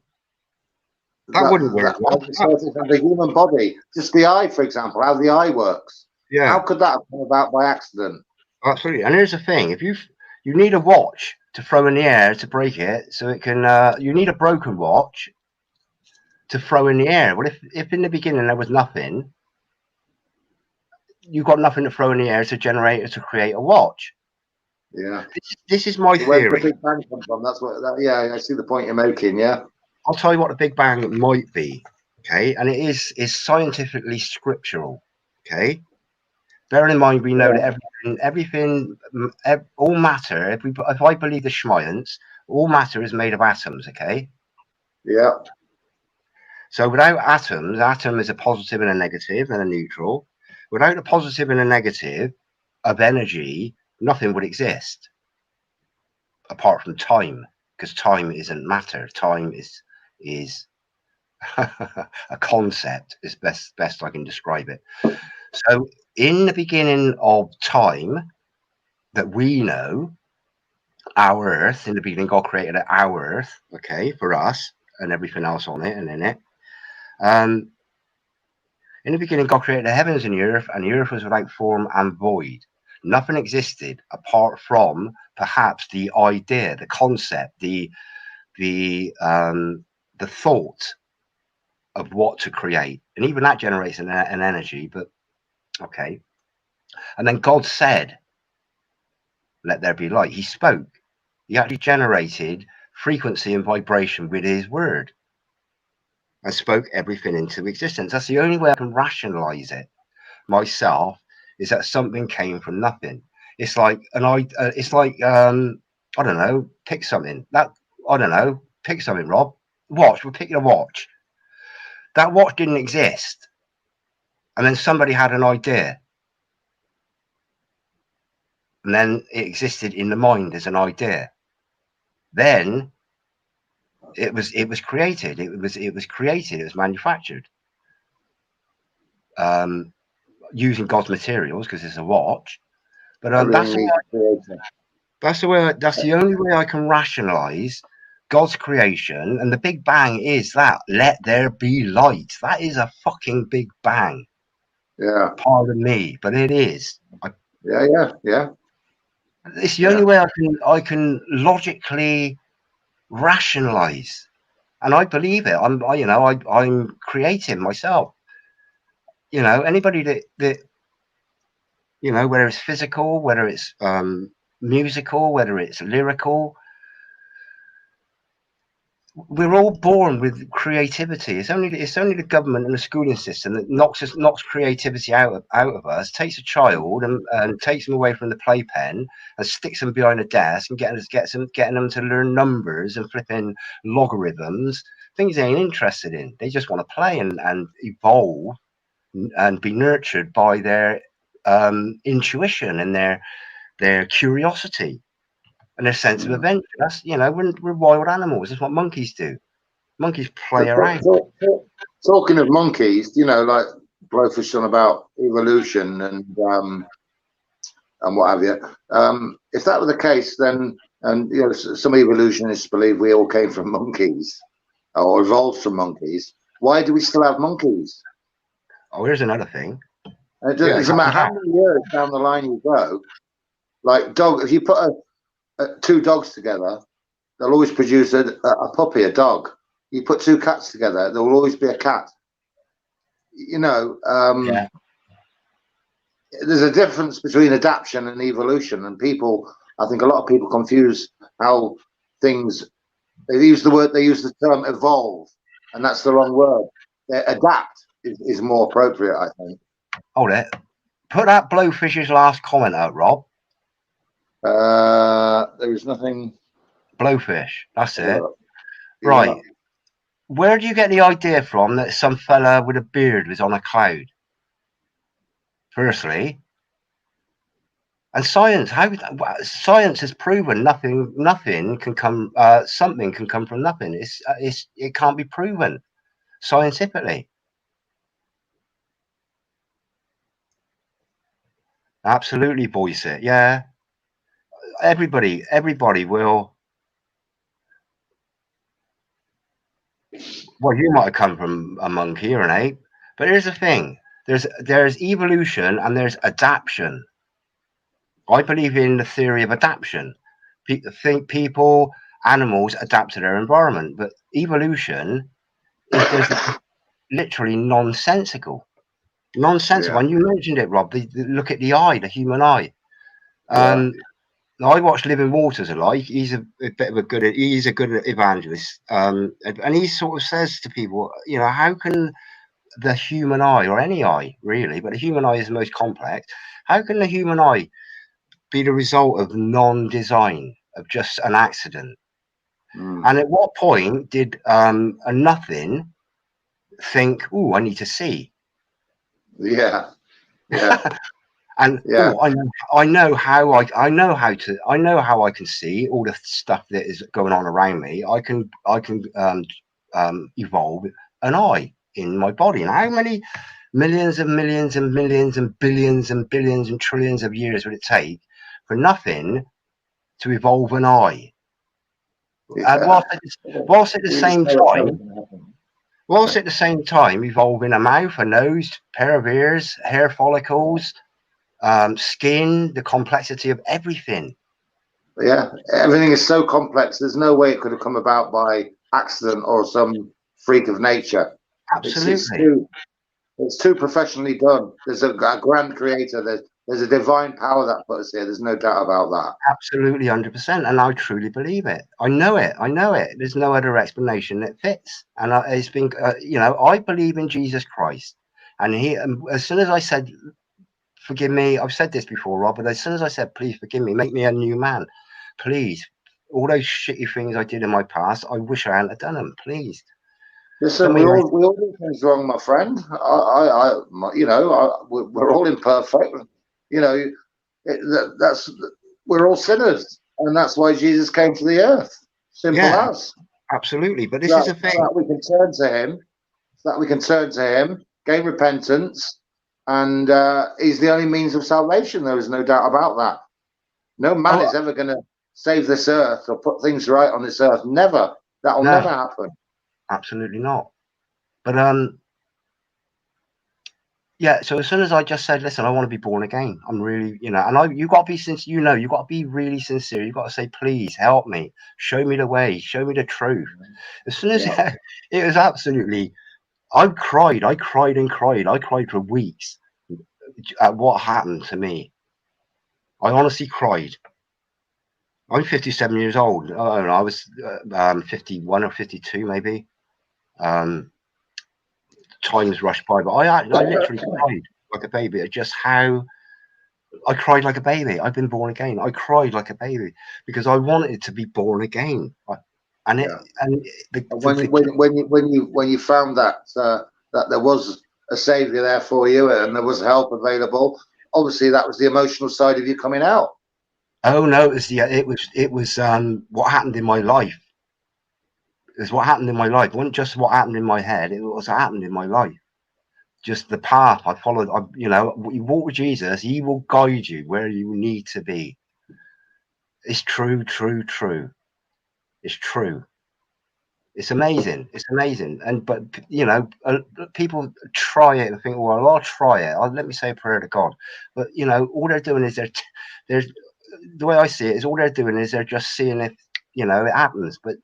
That wouldn't work. The human body, just the eye, for example, how the eye works. Yeah, how could that have come about by accident? absolutely. And here's the thing: if you need a watch to throw in the air to break it, so it can. You need a broken watch to throw in the air. Well, if in the beginning there was nothing, you got nothing to throw in the air to generate or to create a watch. Yeah. This is my So where did the theory. Big Bang come from? That's what. Yeah, I see the point you're making. Yeah. I'll tell you what the Big Bang might be. Okay, and it is scientifically scriptural. Okay, bearing in mind we know that all matter. If I believe the Schmians, all matter is made of atoms. Okay. Yeah. So without atoms, atom is a positive and a negative and a neutral. Without a positive and a negative of energy, nothing would exist apart from time, because time isn't matter. Time is a concept. Is best I can describe it. So in the beginning of time that we know, our Earth, in the beginning, God created our Earth, okay, for us and everything else on it and in it. In the beginning, God created the heavens and the earth was without form and void. Nothing existed apart from perhaps the idea, the concept, the thought of what to create, and even that generates an energy. But okay, and then God said, "Let there be light." He spoke. He actually generated frequency and vibration with His word and spoke everything into existence. That's the only way I can rationalize it myself, is that something came from nothing. It's like I don't know, pick something. Pick something, Rob. Watch. We're picking a watch. That watch didn't exist, and then somebody had an idea, and then it existed in the mind as an idea. Then it was created. It was created. It was manufactured using God's materials because it's a watch. But that's the only way I can rationalize God's creation. And the Big Bang is that, let there be light. That is a fucking Big Bang. Yeah. Pardon me, but it is. Yeah. It's the only way I can logically rationalize, and I believe it. I'm creative myself. You know, anybody that you know, whether it's physical, whether it's musical, whether it's lyrical, we're all born with creativity. It's only the government and the schooling system that knocks creativity out of us, takes a child and takes them away from the playpen and sticks them behind a desk and getting them to learn numbers and flipping logarithms, things they ain't interested in. They just want to play and evolve and be nurtured by their intuition and their curiosity and their sense of adventure. That's, you know, we're wild animals. That's what monkeys do. Monkeys play around. Talking of monkeys, you know, like Blowfish on about evolution and what have you. If that were the case, then, and you know, some evolutionists believe we all came from monkeys or evolved from monkeys. Why do we still have monkeys? Oh, here's another thing. It doesn't matter how many years down the line you go. Like dog, if you put two dogs together, they'll always produce a puppy, a dog. You put two cats together, there will always be a cat. You know, there's a difference between adaptation and evolution, and people, I think a lot of people confuse how things, they use the term evolve, and that's the wrong word. Adapt is more appropriate, I think. Hold it. Put that Blowfish's last comment out, Rob. There is nothing. Blowfish, that's it. Right. Where do you get the idea from that some fella with a beard was on a cloud? Firstly, and science has proven nothing can come. Something can come from nothing. It can't be proven scientifically. Absolutely, voice it. Yeah, everybody will. Well, you might have come from a monkey or an ape, but here's the thing: there's evolution and there's adaptation. I believe in the theory of adaptation. Animals adapt to their environment, but evolution is just literally nonsensical. Nonsensical. And you mentioned it, Rob. Look at the eye, the human eye. I watched Living Waters a lot. He's a good evangelist, and he sort of says to people, you know, how can the human eye, or any eye really, but the human eye is the most complex. How can the human eye be the result of non-design, of just an accident? And at what point did a nothing think, "Oh, I need to see"? And I know how I can see all the stuff that is going on around me. I can evolve an eye in my body. And how many millions and millions and millions and billions and billions and trillions of years would it take for nothing to evolve an eye? And whilst at the same time evolving a mouth, a nose, pair of ears, hair follicles, skin, the complexity of everything. Yeah, everything is so complex. There's no way it could have come about by accident or some freak of nature. Absolutely. It's too professionally done. There's a grand creator. There's a divine power that put us here. There's no doubt about that. Absolutely, 100%. And I truly believe it. I know it. There's no other explanation that fits. And it's been, you know, I believe in Jesus Christ. And as soon as I said, forgive me, I've said this before, Rob, but as soon as I said, please forgive me, make me a new man, please. All those shitty things I did in my past, I wish I hadn't done them, please. Listen, we all do things wrong, my friend. We're all imperfect. You know, we're all sinners, and that's why Jesus came to the earth. Simple as. Absolutely, but this is a thing. So that we can turn to Him, gain repentance, and He's the only means of salvation. There is no doubt about that. No man is ever going to save this earth or put things right on this earth. Never. That will never happen. Absolutely not. But so as soon as I just said, listen, I want to be born again, I'm really, you know, and you got to be sincere, you got to be really sincere. You got to say, please help me, show me the way, show me the truth. As soon as it was absolutely, I cried for weeks at what happened to me. I honestly cried. I'm 57 years old. Oh, and I was 51 or 52 maybe. Times rushed by, but I literally cried like a baby at just how I cried like a baby. I've been born again. I cried like a baby because I wanted to be born again. And it Yeah. and the, And the, when you found that that there was a savior there for you and there was help available, obviously that was the emotional side of you coming out. oh no, it was what happened in my life. It's what happened in my life. It wasn't just what happened in my head. It was what happened in my life. Just the path I followed. You walk with Jesus. He will guide you where you need to be. It's true, true, true. It's true. It's amazing. It's amazing. But people try it and think, well, I'll try it. Let me say a prayer to God. But all they're doing is there's the way I see it is all they're doing is they're just seeing if it happens. But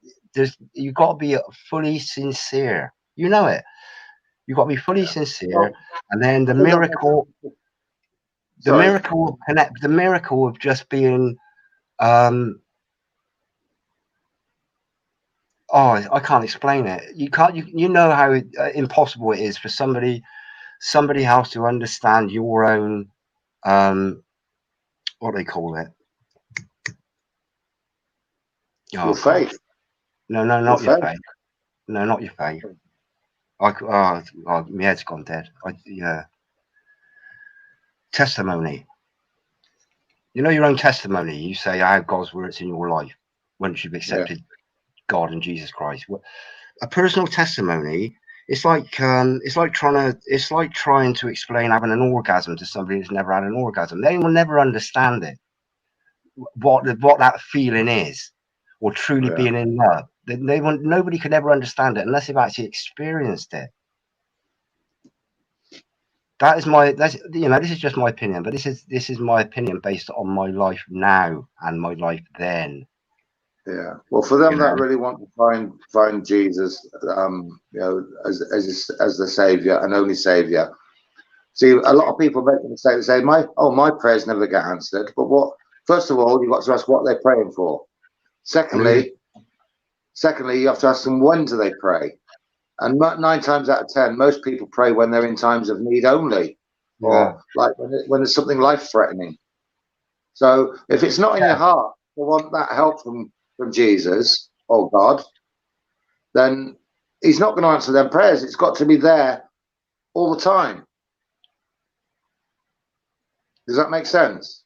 you've got to be fully sincere. You know it. You've got to be fully sincere, and then the miracle of just being I can't explain it. You can't. You know how impossible it is for somebody else to understand your own what do they call it? Your faith. No, not your faith. No, not your faith. My head's gone dead. Testimony. You know your own testimony. You say how God's works in your life once you've accepted God and Jesus Christ. A personal testimony. It's like trying to explain having an orgasm to somebody who's never had an orgasm. They will never understand it. What that feeling is, or truly being in love. Nobody could ever understand it unless they've actually experienced it. This is just my opinion, but this is my opinion based on my life now and my life then. Yeah. Well, for them that really want to find Jesus, as the savior and only savior. See, a lot of people make the mistake to say, my prayers never get answered. But first of all, you've got to ask what they're praying for. Secondly, you have to ask them, when do they pray? And 9 times out of 10, most people pray when they're in times of need only, or like when there's something life-threatening. So if it's not in your heart to want that help from Jesus or God, then he's not going to answer them prayers. It's got to be there all the time. Does that make sense?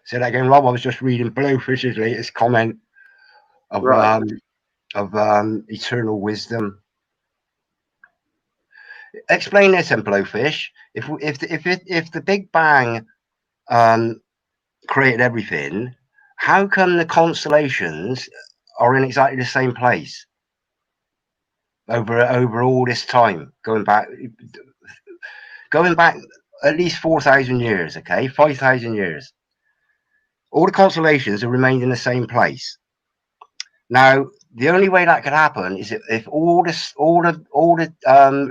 Say that again, Rob. I was just reading Blowfish's latest comment of eternal wisdom. Explain this, then, Blowfish. If the Big Bang created everything, how come the constellations are in exactly the same place over all this time, going back at least 4,000 years, 5,000 years? All the constellations have remained in the same place. Now, the only way that could happen is if all the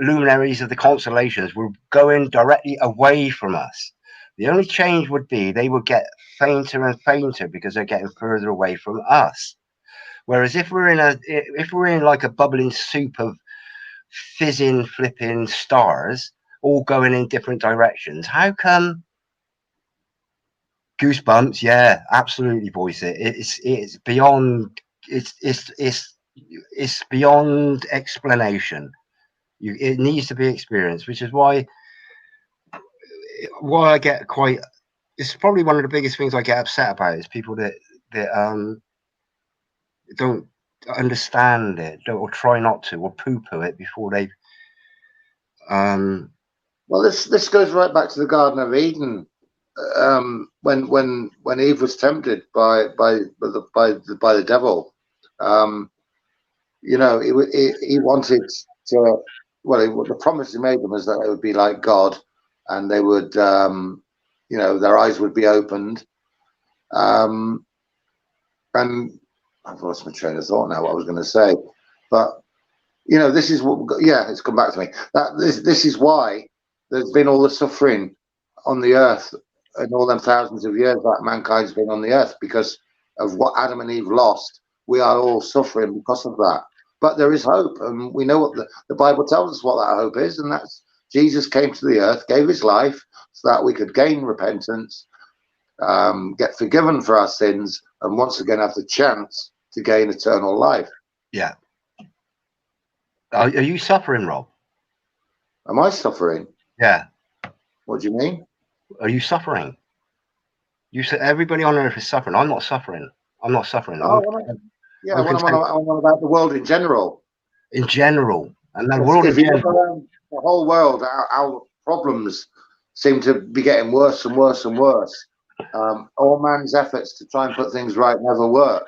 luminaries of the constellations were going directly away from us. The only change would be they would get fainter and fainter because they're getting further away from us. Whereas if we're in like a bubbling soup of fizzing, flipping stars, all going in different directions, how come? Goosebumps, yeah, absolutely, voice it. It's beyond. It's beyond explanation. It needs to be experienced, which is why I get quite. It's probably one of the biggest things I get upset about is people that don't understand it, or try not to, or poo-poo it before they. Well, this goes right back to the Garden of Eden. When Eve was tempted by the devil, he wanted to. Well, the promise he made them was that they would be like God, and they would, their eyes would be opened. And I've lost my train of thought now. What I was going to say, but this is what. Yeah, it's come back to me. This is why there's been all the suffering on the earth. And all them thousands of years that mankind's been on the earth, because of what Adam and Eve lost, we are all suffering because of that. But there is hope, and we know what the Bible tells us what that hope is, and that's Jesus came to the earth, gave his life so that we could gain repentance, get forgiven for our sins, and once again have the chance to gain eternal life. Yeah. Are you suffering, Rob? Am I suffering? Yeah. What do you mean? Are you suffering? You said everybody on earth is suffering. I'm not suffering. I'm not suffering. Oh, yeah, when I'm on about the world in general. In general, and the world If in you look general. around the whole world, our problems seem to be getting worse and worse and worse. All man's efforts to try and put things right never work.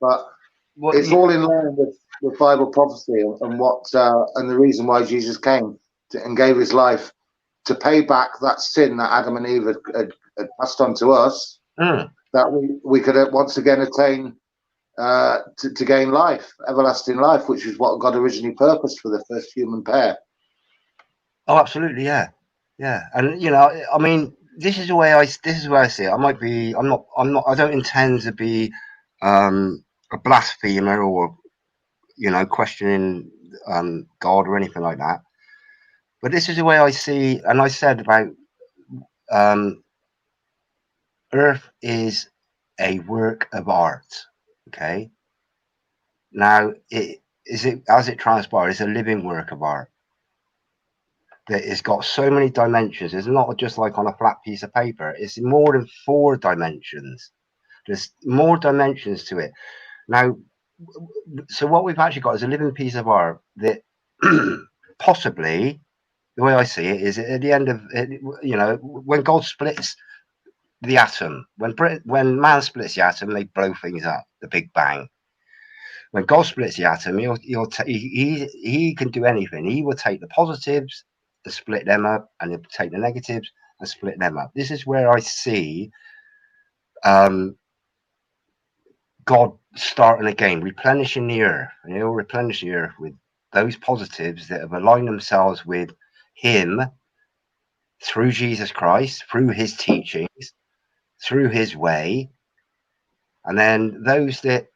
But it's all in line with Bible prophecy and what and the reason why Jesus came and gave his life to pay back that sin that Adam and Eve had passed on to us, that we could once again attain to gain life, everlasting life, which is what God originally purposed for the first human pair. Oh, absolutely, yeah, yeah. And you know, I mean, this is the way I see it. I don't intend to be a blasphemer or, you know, questioning God or anything like that. But this is the way I see, and I said about Earth is a work of art. Okay. Now, as it transpires, it's a living work of art that has got so many dimensions. It's not just like on a flat piece of paper. It's more than 4 dimensions. There's more dimensions to it. Now, so what we've actually got is a living piece of art that possibly, the way I see it, is at the end of it, you know, when God splits the atom, when man splits the atom, they blow things up, the Big Bang. When God splits the atom, he can do anything. He will take the positives and split them up, and he'll take the negatives and split them up. This is where I see God starting again, replenishing the earth, and he'll replenish the earth with those positives that have aligned themselves with him through Jesus Christ, through his teachings, through his way. And then those that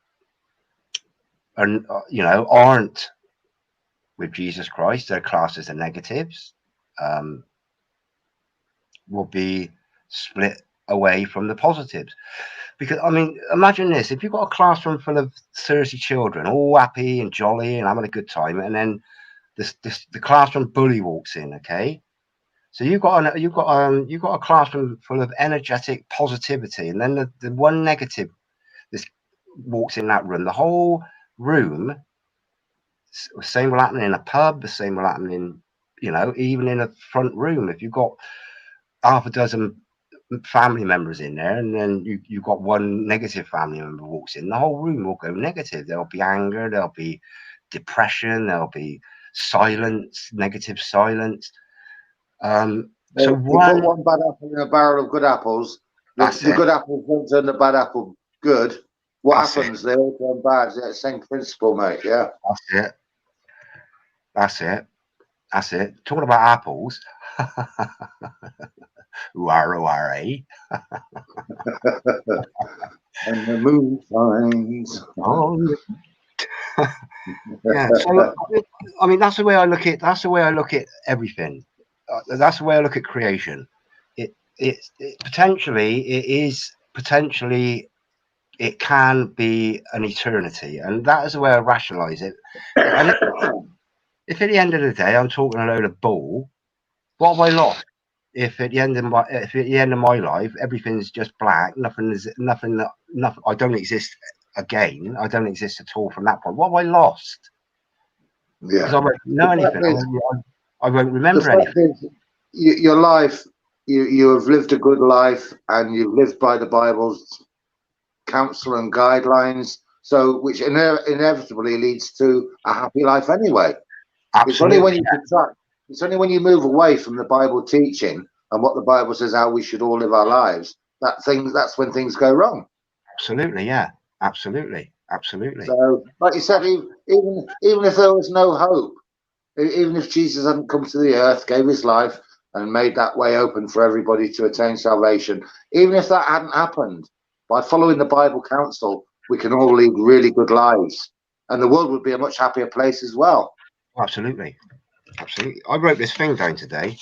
are, you know, aren't with Jesus Christ, they're classed as the negatives, will be split away from the positives. Because, I mean, imagine this: if you've got a classroom full of 30 children, all happy and jolly and having a good time, and then the classroom bully walks in, okay? So you've got a classroom full of energetic positivity, and then the one negative that walks in that room, the whole room. The same will happen in a pub. The same will happen in, you know, even in a front room. If you've got half a dozen family members in there, and then you've got one negative family member walks in, the whole room will go negative. There'll be anger, there'll be depression, there'll be silence, negative silence. So you put one bad apple in a barrel of good apples, the good apples don't turn the bad apple good. What happens? They all turn bad. It's the same principle, mate. Yeah. That's it. Talking about apples. Uara. And the moon shines. Oh, yeah. So, I mean, that's the way I look at. That's the way I look at everything. That's the way I look at creation. It can be an eternity, and that is the way I rationalize it. And if at the end of the day I'm talking a load of bull, what have I lost? If at the end of my life everything's just black, nothing. I don't exist again. I don't exist at all from that point. What have I lost? Yeah. Because I won't know anything. I won't remember anything. Your life, you have lived a good life, and you've lived by the Bible's counsel and guidelines. So, which inevitably leads to a happy life anyway. Absolutely. It's only when you detract. It's only when you move away from the Bible teaching and what the Bible says how we should all live our lives that's when things go wrong. Absolutely, yeah, absolutely. So, like you said, even if there was no hope, even if Jesus hadn't come to the earth, gave his life, and made that way open for everybody to attain salvation, even if that hadn't happened, by following the Bible counsel, we can all lead really good lives, and the world would be a much happier place as well. Absolutely, absolutely. I wrote this thing down today.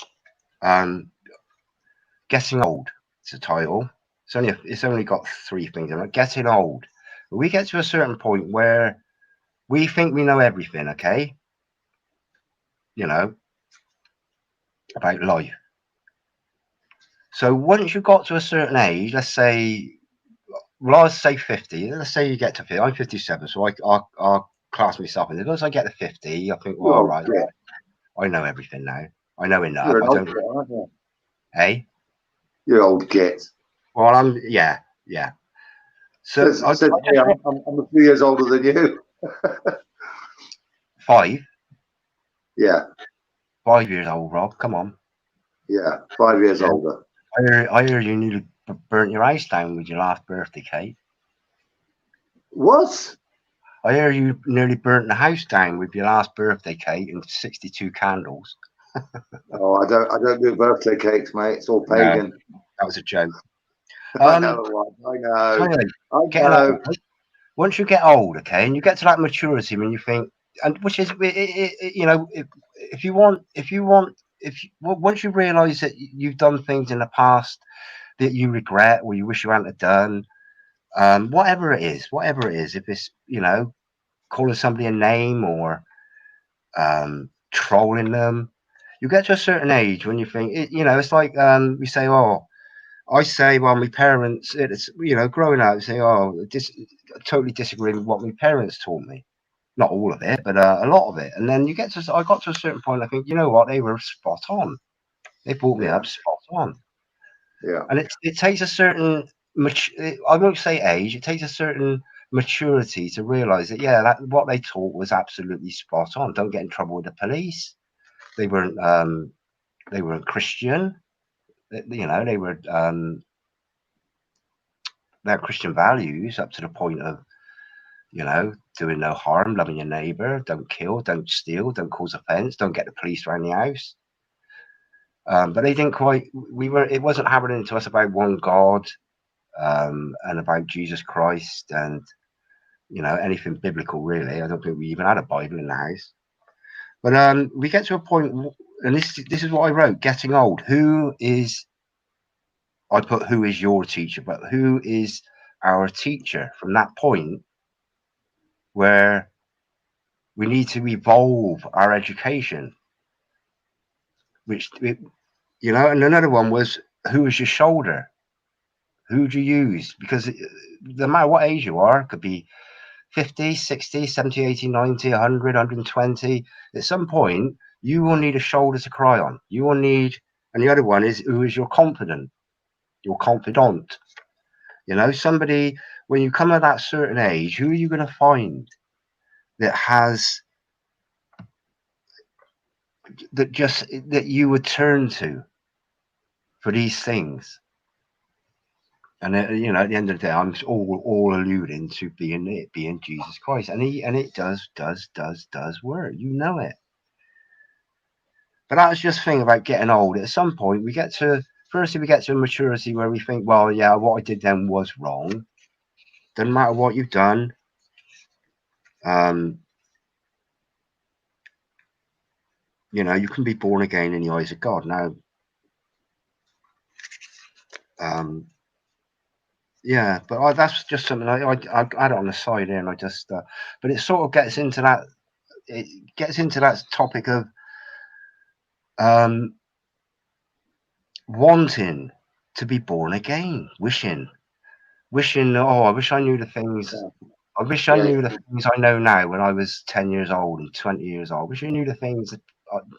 Getting old. It's a title. It's only got 3 things in it. Getting old. We get to a certain point where we think we know everything. Okay, you know, about life. So once you got to a certain age, let's say, well, I'll say 50. Let's say you get to 50. I'm 57, so I'll class myself in. As long as I get to 50, I think, well, all right, I know everything now. I know enough. You're an I old don't. git, aren't you? Hey, You're old git. well, yeah. So Says me, I'm a few years older than you. 5 Yeah, 5 years old, Rob. Come on. yeah, 5 years Yeah. older. I heard you nearly burnt your house down with your last birthday cake. What? I heard you nearly burnt the house down with your last birthday cake and 62 candles. Oh, I don't do birthday cakes, mate. It's all pagan. No, that was a joke. I know. So anyway, I getting know. old. Once you get old, okay, and you get to that maturity when you think, and which is, you know, once you realise that you've done things in the past that you regret or you wish you hadn't have done, whatever it is, if it's, you know, calling somebody a name or trolling them, you get to a certain age when you think, you know, it's like we say, oh, I say, well, my parents, it's, you know, growing up, say, oh, totally disagree with what my parents taught me. Not all of it, but a lot of it. And then I got to a certain point, I think, you know what, they were spot on. They brought me up spot on. Yeah. And it takes a certain, I won't say age, it takes a certain maturity to realise that, yeah, what they taught was absolutely spot on. Don't get in trouble with the police. They weren't Christian. You know, they had Christian values up to the point of, you know, doing no harm, loving your neighbour, don't kill, don't steal, don't cause offence, don't get the police around the house. But they didn't quite. It wasn't happening to us about one God and about Jesus Christ and, you know, anything biblical really. I don't think we even had a Bible in the house. But we get to a point, and this is what I wrote: getting old. I put who is your teacher, but who is our teacher from that point where we need to evolve our education, you know. And another one was, who is your shoulder? Who do you use? Because no matter what age you are, it could be 50, 60, 70, 80, 90, 100, 120. At some point, you will need a shoulder to cry on. You will need, and the other one is, who is your confidant? Your confidant. You know, somebody, when you come at that certain age, who are you going to find that that you would turn to for these things? And you know, at the end of the day, I'm all alluding to being Jesus Christ, and it does work. You know it. But that's just the thing about getting old. At some point, we get to a maturity where we think, well, yeah, what I did then was wrong. Doesn't matter what you've done. You know, you can be born again in the eyes of God. Now, yeah, but that's just something I had it on the side here, and I just, but it sort of gets into that. It gets into that topic of wanting to be born again, wishing. Oh, I wish I knew the things. I wish I knew the things I know now when I was 10 years old and 20 years old. I wish I knew the things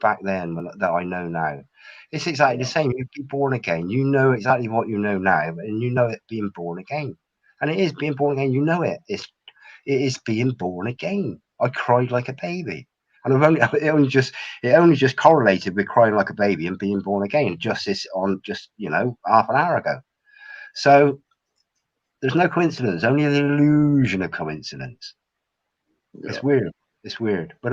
back then that I know now. It's exactly the same. You'd be born again. You know exactly what you know now, and you know it being born again. And it is being born again. You know it. It is being born again. I cried like a baby. And it only just correlated with crying like a baby and being born again just you know, half an hour ago. So there's no coincidence, only the illusion of coincidence. Yeah. It's weird. But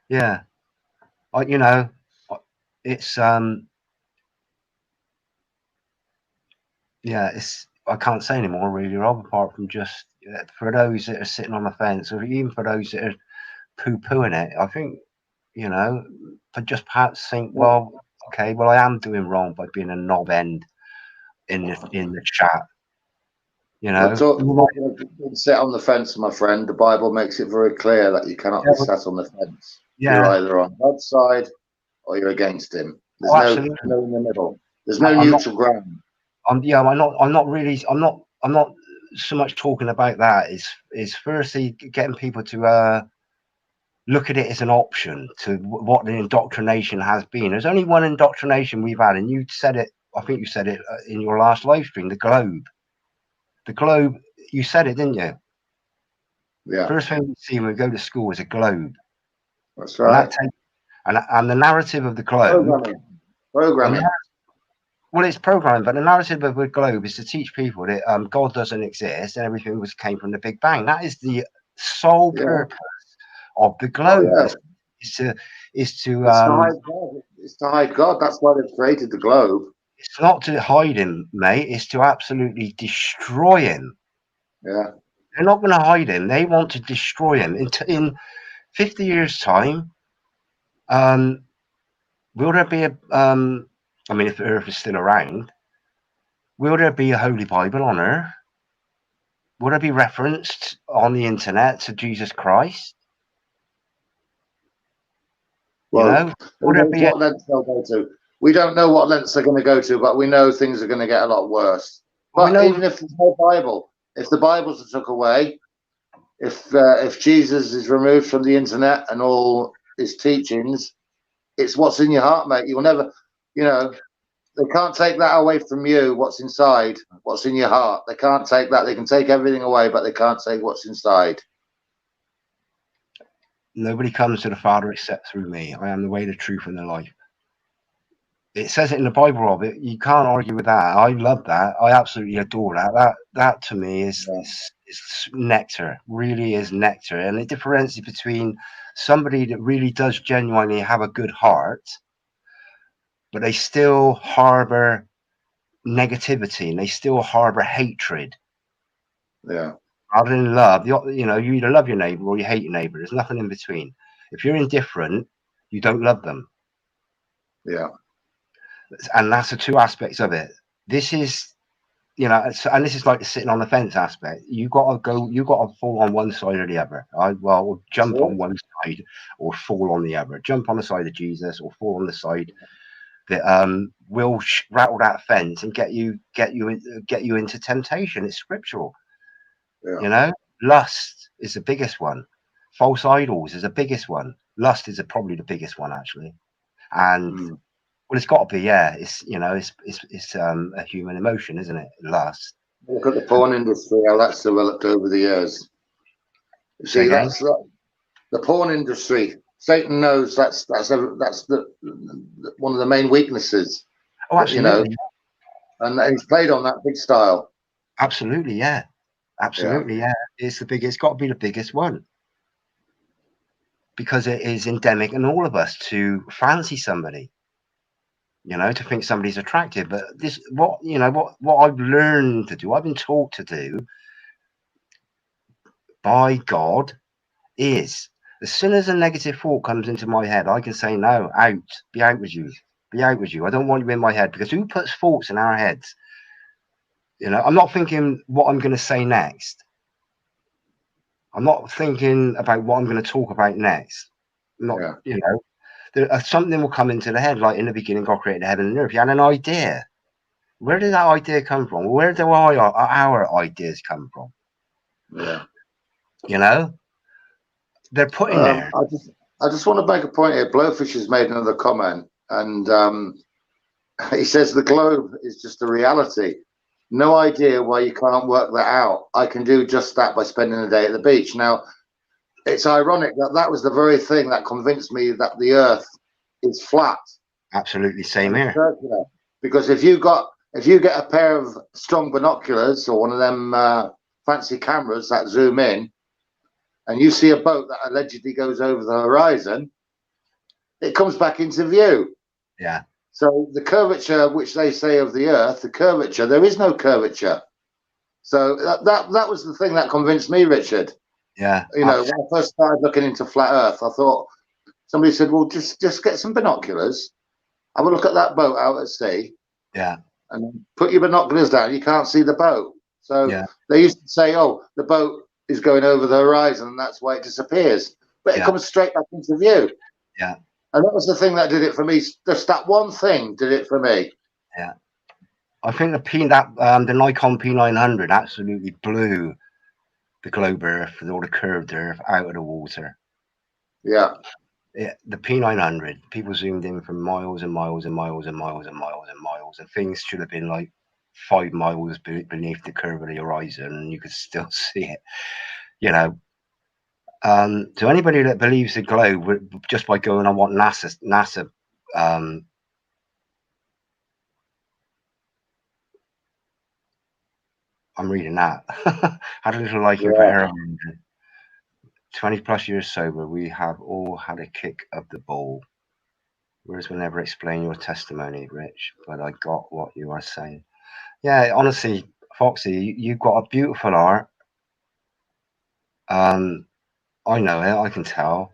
yeah. You know, it's yeah, I can't say anymore really, Rob, apart from just for those that are sitting on the fence, or even for those that are poo-pooing it. I think, you know, to just perhaps think, well, okay, well, I am doing wrong by being a knob end in the chat. You But know, talking of sit on the fence, my friend, the Bible makes it very clear that you cannot be sat on the fence. You're yeah, either on God's side or you're against him. There's oh, no absolutely. in the middle. There's no I'm not. neutral ground. I'm not really. I'm not so much talking about that. Is firstly getting people to look at it as an option to what the indoctrination has been. There's only one indoctrination we've had, and you said it. I think you said it in your last live stream. The globe. The globe. You said it, didn't you? Yeah, First thing we see when we go to school is a globe, that's and right. and the narrative of the globe. Programming. Well, it's programming, but the narrative of the globe is to teach people that God doesn't exist and everything came from the Big Bang. That is the sole purpose of the Oh globe. yeah. Is to It's to hide God. It's to hide God. That's why they've created the globe. It's not to hide him, mate. It's to absolutely destroy him. Yeah. They're not going to hide him. They want to destroy him. In 50 years' time, will there be a? I mean, if the Earth is still around, will there be a Holy Bible on Earth? Will there be referenced on the internet to Jesus Christ? You Well, know, who will there knows be a? what lengths they'll go to? We don't know what lengths they're going to go to, but we know things are going to get a lot worse. Well, we But know. even if there's no Bible, if the Bibles are took away, if Jesus is removed from the internet and all his teachings, it's what's in your heart, mate. You'll never, you know, they can't take that away from you. What's inside, what's in your heart, they can't take that. They can take everything away, but they can't take what's inside. Nobody comes to the Father except through me. I am the way, the truth, and the life. It says it in the Bible, Rob. You can't argue with that. I love that. I absolutely adore that. That to me is nectar. Really is nectar, and it differentiates between somebody that really does genuinely have a good heart, but they still harbor negativity and they still harbor hatred. Yeah. Rather than love, you know, you either love your neighbor or you hate your neighbor. There's nothing in between. If you're indifferent, you don't love them. Yeah. And that's the two aspects of it. This is, you know, and this is like the sitting on the fence aspect. You got to fall on one side or the other. Well, jump on one side or fall on the other. Jump on the side of Jesus or fall on the side that will rattle that fence and get you into temptation. It's scriptural. Yeah. You know, lust is the biggest one. False idols is the biggest one. Lust is probably the biggest one actually. And well, it's got to be, yeah. It's, you know, it's a human emotion, isn't it? Lust. Look at the porn industry, how that's developed over the years. Say See, again? that's the porn industry. Satan knows that's the one of the main weaknesses. Oh, absolutely. You know, and he's played on that big style. Absolutely, yeah. Absolutely, yeah. It's got to be the biggest one because it is endemic in all of us to fancy somebody. You know, to think somebody's attractive. But this, what I've learned to do, I've been taught to do by God is as soon as a negative thought comes into my head, I can say, no, be out with you. Be out with you. I don't want you in my head because who puts thoughts in our heads? You know, I'm not thinking what I'm going to say next. I'm not thinking about what I'm going to talk about next. You know, something will come into the head, like in the beginning, God created heaven and earth. You had an idea. Where did that idea come from? Where do our ideas come from? Yeah. You know, they're put in there. I just want to make a point here. Blowfish has made another comment, and he says the globe is just a reality. No idea why you can't work that out. I can do just that by spending a day at the beach. Now, it's ironic that that was the very thing that convinced me that the Earth is flat. Absolutely, same here. Circular. Because if you get a pair of strong binoculars or one of them fancy cameras that zoom in, and you see a boat that allegedly goes over the horizon, it comes back into view. Yeah. So the curvature, which they say of the Earth, the curvature, there is no curvature. So that was the thing that convinced me, Richard. Yeah. You know, when I first started looking into flat Earth, I thought, somebody said, well, just get some binoculars, have a look at that boat out at sea, Yeah. and put your binoculars down. You can't see the boat. So Yeah. they used to say, oh, the boat is going over the horizon, and that's why it disappears. But it Yeah. comes straight back into view. Yeah. And that was the thing that did it for me. Just that one thing did it for me. Yeah. I think the Nikon P900 absolutely blew the globe Earth with all the curved Earth out of the water. Yeah. The P900, people zoomed in from miles and miles and miles and miles and miles and miles, and things should have been like 5 miles beneath the curve of the horizon, and you could still see it. You know, to anybody that believes the globe just by going on what NASA I'm reading that. Had a little liking for heroin. 20 plus years sober, we have all had a kick of the ball. Words will never explain your testimony, Rich, but I got what you are saying. Yeah, honestly, Foxy, you've got a beautiful art. I know it, I can tell,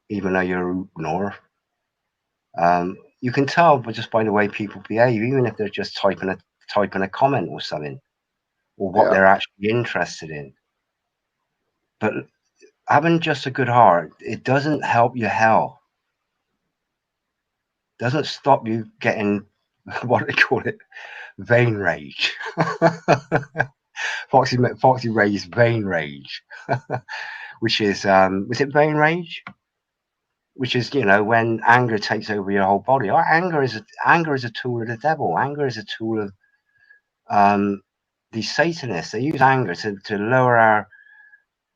even though you're north. You can tell but just by the way people behave, even if they're just typing a comment or something, or what they're actually interested in. But having just a good heart, it doesn't help your health. Doesn't stop you getting what do they call it? Vein rage. Foxy raised vein rage, which is was it vein rage? Which is, you know, when anger takes over your whole body. Anger is a tool of the devil. Anger is a tool of these Satanists. They use anger to lower our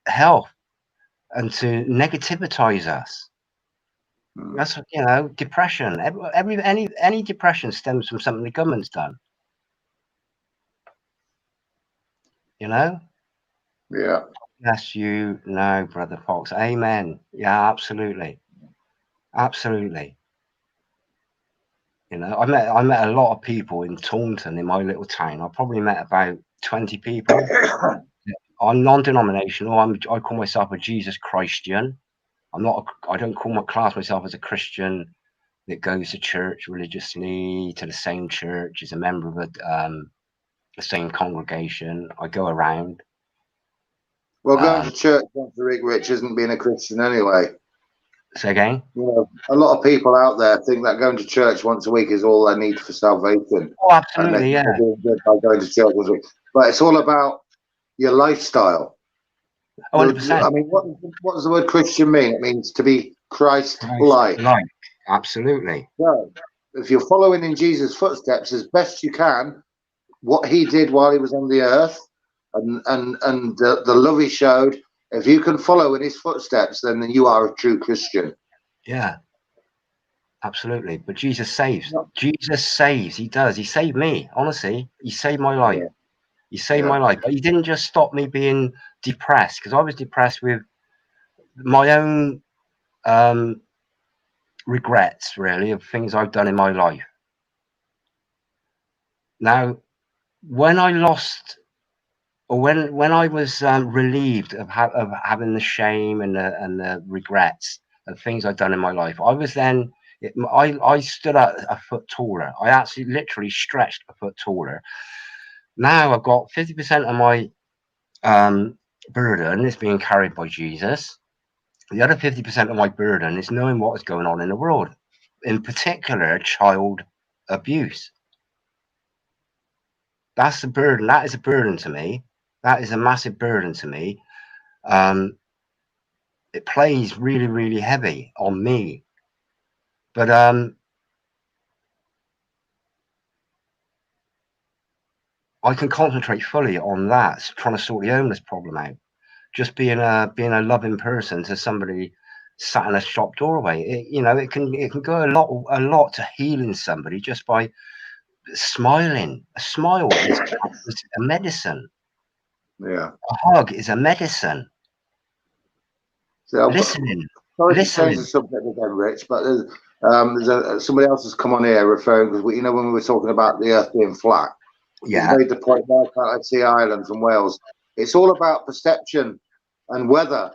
health and to negativitize us. That's, you know, depression. Any depression stems from something the government's done. You know? Yeah. Yes, you know, Brother Fox. Amen. Yeah, absolutely. Absolutely. You know, I met a lot of people in Taunton, in my little town. I probably met about 20 people. I'm non-denominational. I call myself a Jesus Christian. I don't class myself as a Christian that goes to church religiously, to the same church, is a member of the same congregation. I go around. Well, going to church once a week, Rich, isn't being a Christian anyway. Say again? You know, a lot of people out there think that going to church once a week is all they need for salvation. Oh, absolutely, and they're doing good by going to church once a week. But it's all about your lifestyle. 100%. I mean, what does the word Christian mean? It means to be Christ-like. Absolutely. So, if you're following in Jesus' footsteps as best you can, what he did while he was on the earth, and the love he showed, if you can follow in his footsteps, then you are a true Christian. Yeah, absolutely. But Jesus saves. Jesus saves. He does. He saved me. Honestly, he saved my life. Yeah. He saved my life. But he didn't just stop me being depressed, because I was depressed with my own regrets, really, of things I've done in my life. Now, when I lost, or when I was relieved of having the shame and the regrets of things I'd done in my life, I was then, I stood up a foot taller. I actually literally stretched a foot taller. Now I've got 50% of my burden is being carried by Jesus. The other 50% of my burden is knowing what is going on in the world, in particular child abuse. That's the burden. That is a burden to me. That is a massive burden to me. It plays really, really heavy on me. But I can concentrate fully on that, trying to sort the homeless problem out. Just being a loving person to somebody sat in a shop doorway. It can go a lot to healing somebody just by smiling. A smile is a medicine. Yeah. A hug is a medicine. So, Listening. sorry to change the subject again, Rich, but Somebody else has come on here referring, because you know when we were talking about the Earth being flat, he's made the point, why can't I see Ireland from Wales? It's all about perception and weather.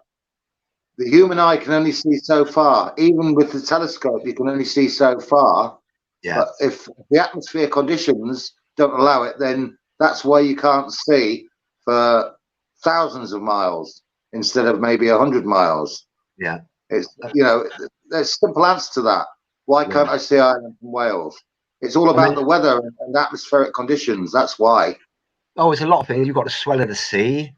The human eye can only see so far. Even with the telescope, you can only see so far. Yeah. But if the atmosphere conditions don't allow it, then that's why you can't see for thousands of miles instead of maybe 100 miles. Yeah. It's, you know, there's a simple answer to that. Why can't I see Ireland from Wales? It's all about the weather and atmospheric conditions. That's why. Oh, it's a lot of things. You've got the swell of the sea.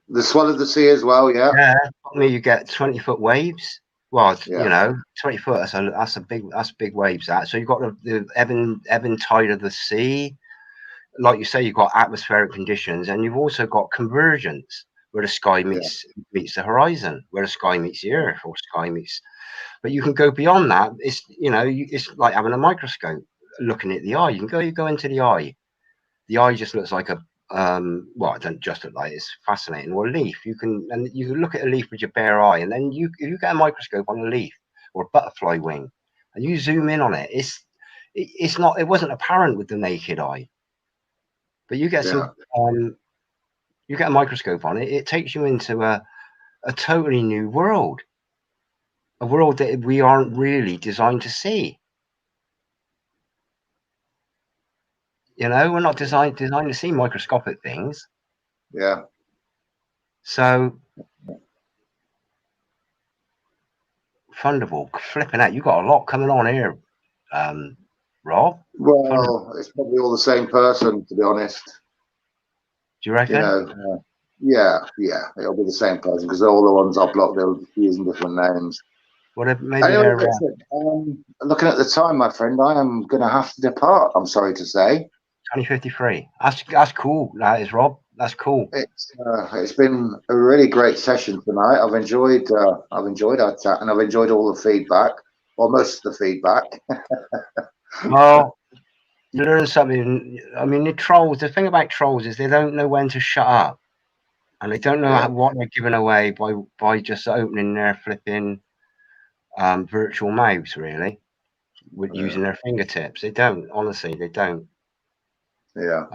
The swell of the sea as well, yeah. Yeah. I mean, you get 20-foot waves. Well, Yeah. you know, 20 foot. That's big waves. That. So you've got the ebb tide of the sea. Like you say, you've got atmospheric conditions, and you've also got convergence, where the sky meets the horizon, where the sky meets the earth, or sky meets. But you can go beyond that. It's, you know, it's like having a microscope, looking at the eye. You go into the eye. The eye just looks like a well, it doesn't just look like it's fascinating. Or a leaf. You can look at a leaf with your bare eye, and then you get a microscope on a leaf or a butterfly wing, and you zoom in on it. It wasn't apparent with the naked eye. But you get you get a microscope on it. It takes you into a totally new world, a world that we aren't really designed to see. You know, we're not designed to see microscopic things. Yeah. So, Thunderbolt, flipping out. You got a lot coming on here, Rob. Well, it's probably all the same person, to be honest. Do you reckon? You know, yeah, it'll be the same person because all the ones I've blocked, they're using different names. Well, maybe anyway, they're looking at the time, my friend, I am going to have to depart. I'm sorry to say. 20:53. That's cool. That is, Rob. That's cool. It's been a really great session tonight. I've enjoyed our chat, and I've enjoyed all the feedback, or most of the feedback. Well, you learn something. I mean, the thing about trolls is they don't know when to shut up, and they don't know what they're giving away by just opening their flipping virtual mouths, really, with using their fingertips. They don't, honestly, they don't. Yeah.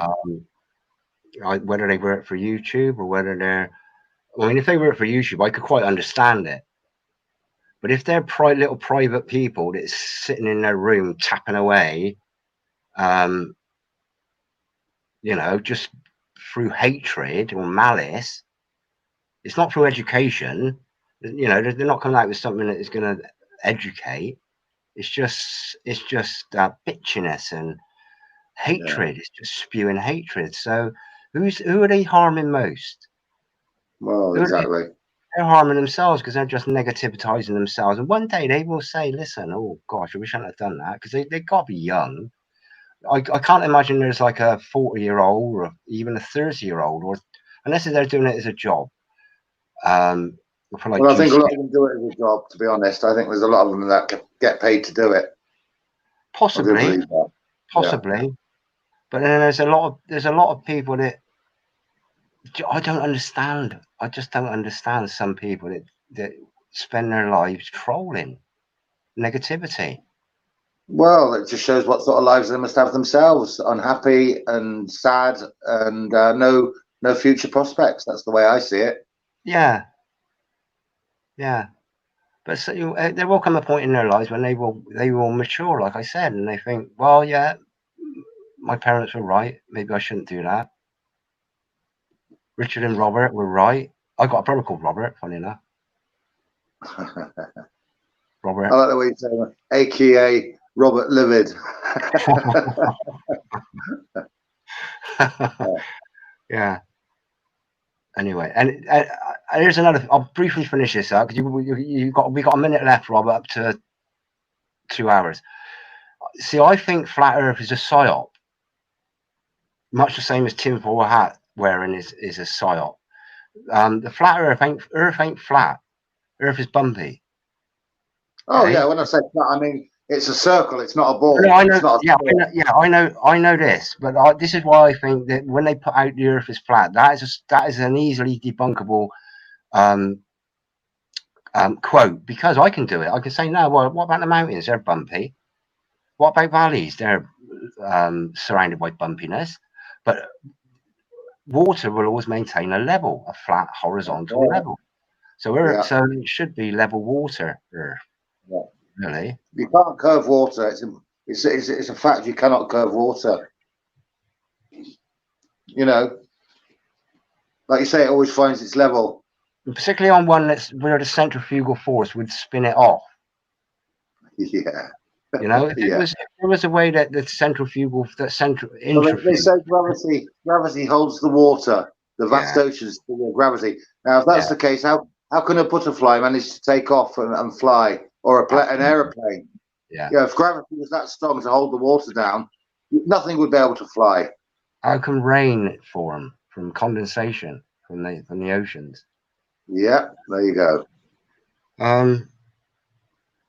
Whether they work for YouTube or whether I mean, if they work for YouTube, I could quite understand it. But if they're little private people that's sitting in their room tapping away, you know, just through hatred or malice, it's not through education. You know, they're not coming out with something that is going to educate. It's just bitchiness and hatred. It's just spewing hatred. So who are they harming most? Well, exactly. They're harming themselves because they're just negativizing themselves. And one day they will say, listen, oh gosh, I wish I hadn't have done that, because they got to be young. I can't imagine there's like a 40-year-old or even a 30-year-old, or unless they're doing it as a job. Well, I think a lot of them do it as a job, to be honest. I think there's a lot of them that get paid to do it. Possibly. Yeah. But then there's a lot of people that I don't understand. I just don't understand some people that spend their lives trolling negativity. Well, it just shows what sort of lives they must have themselves: unhappy and sad, and no future prospects. That's the way I see it. Yeah. But so, there will come a point in their lives when they will mature, like I said, and they think, well, yeah, my parents were right. Maybe I shouldn't do that. Richard and Robert were right. I got a brother called Robert, funny enough. Robert. I like the way you say that. AKA Robert Livid. Yeah. Anyway, and here's another. I'll briefly finish this up because we got a minute left, Robert, up to 2 hours. See, I think flat Earth is a psyop, much the same as tinfoil hat wearing is a psyop. The flat Earth ain't flat. Earth is bumpy. Oh yeah, when I say flat, I mean it's a circle. It's not a ball. No, I know. It's not I know this, but this is why I think that when they put out the Earth is flat, that is an easily debunkable quote, because I can do it. I can say, no, well, what about the mountains? They're bumpy. What about valleys? They're surrounded by bumpiness. But water will always maintain a level, a flat horizontal level. So so it should be level water, really. You can't curve water. It's a fact. You cannot curve water. You know, like you say, it always finds its level. And particularly on one where the centrifugal force would spin it off. Yeah. You know, if there was a way that the centrifugal, they say gravity holds the water, the vast oceans, gravity. Now, if that's the case, how can a butterfly manage to take off and fly, or an aeroplane? Yeah. If gravity was that strong to hold the water down, nothing would be able to fly. How can rain form from condensation from the oceans? Yeah, there you go.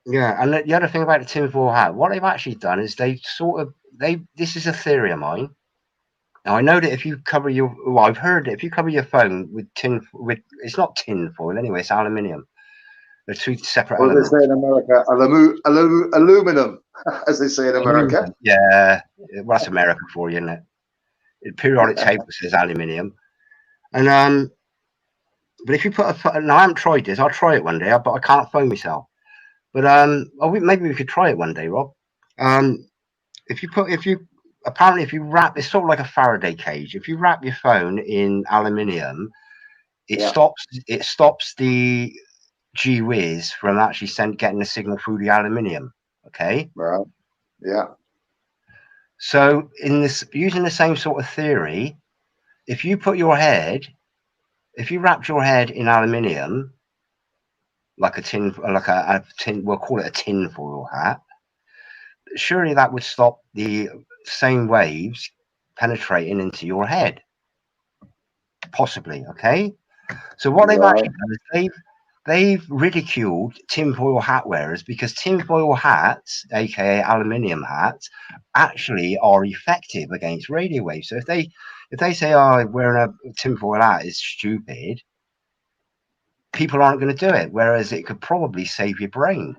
Yeah, and the other thing about the tinfoil hat, what they've actually done is this is a theory of mine. Now I know that if you cover I've heard that if you cover your phone with it's not tinfoil anyway, it's aluminium. They're two separate elements. They say in America, aluminum, as they say in America. Aluminum. Yeah, well, that's America for you, isn't it? The periodic table says aluminium, and but if you put now I haven't tried this. I'll try it one day, but I can't phone myself. But maybe we could try it one day, Rob. If you wrap, it's sort of like a Faraday cage. If you wrap your phone in aluminium, it stops the gee whiz from actually getting the signal through the aluminium. Okay. Right. Yeah. So using the same sort of theory, if you wrapped your head in aluminium, like a tin, we'll call it a tinfoil hat. Surely that would stop the same waves penetrating into your head. Possibly, okay? So what they've actually done is they've ridiculed tinfoil hat wearers because tinfoil hats, aka aluminium hats, actually are effective against radio waves. So if they say, "Oh, wearing a tinfoil hat is stupid," people aren't going to do it. Whereas it could probably save your brain.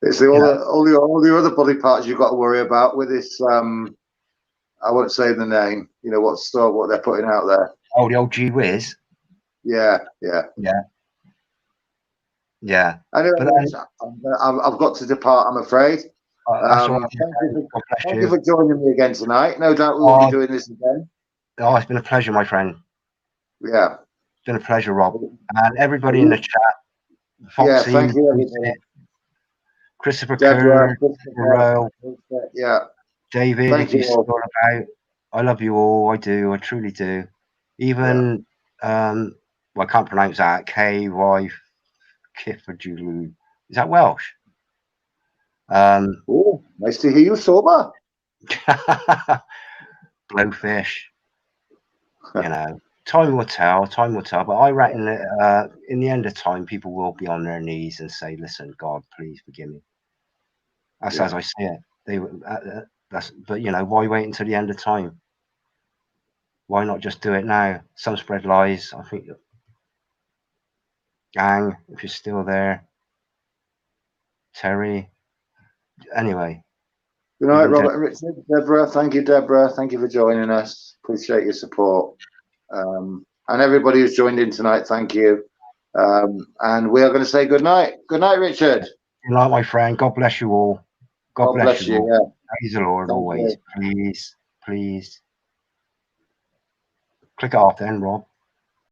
It's all the other body parts you've got to worry about with this. I won't say the name. You know what they're putting out there. Oh, the old gee whiz. Yeah. Anyway, I've got to depart, I'm afraid. Thank you for joining me again tonight. No doubt we will be doing this again. Oh, it's been a pleasure, my friend. Yeah. It's been a pleasure, Rob. And everybody in the chat. Foxy, thank you, everybody. Christopher Kerr, Royal, yeah. David, thank you all. I love you all. I do. I truly do. Even, I can't pronounce that. KY Kiffajulu. Is that Welsh? Oh, nice to hear you sober. Blowfish. You know, time will tell. But I reckon that in the end of time, people will be on their knees and say, "Listen, God, please forgive me." That's as I see it. But you know, why wait until the end of time? Why not just do it now? Some spread lies. I think, gang, if you're still there, Terry. Anyway. Good night, Robert and Richard. Deborah, thank you, Deborah. Thank you for joining us. Appreciate your support. And everybody who's joined in tonight, thank you. And we are going to say good night. Good night, Richard. Good night, my friend. God bless you all. God bless you all. Yeah. Praise the Lord always. Please. Click off then, Rob.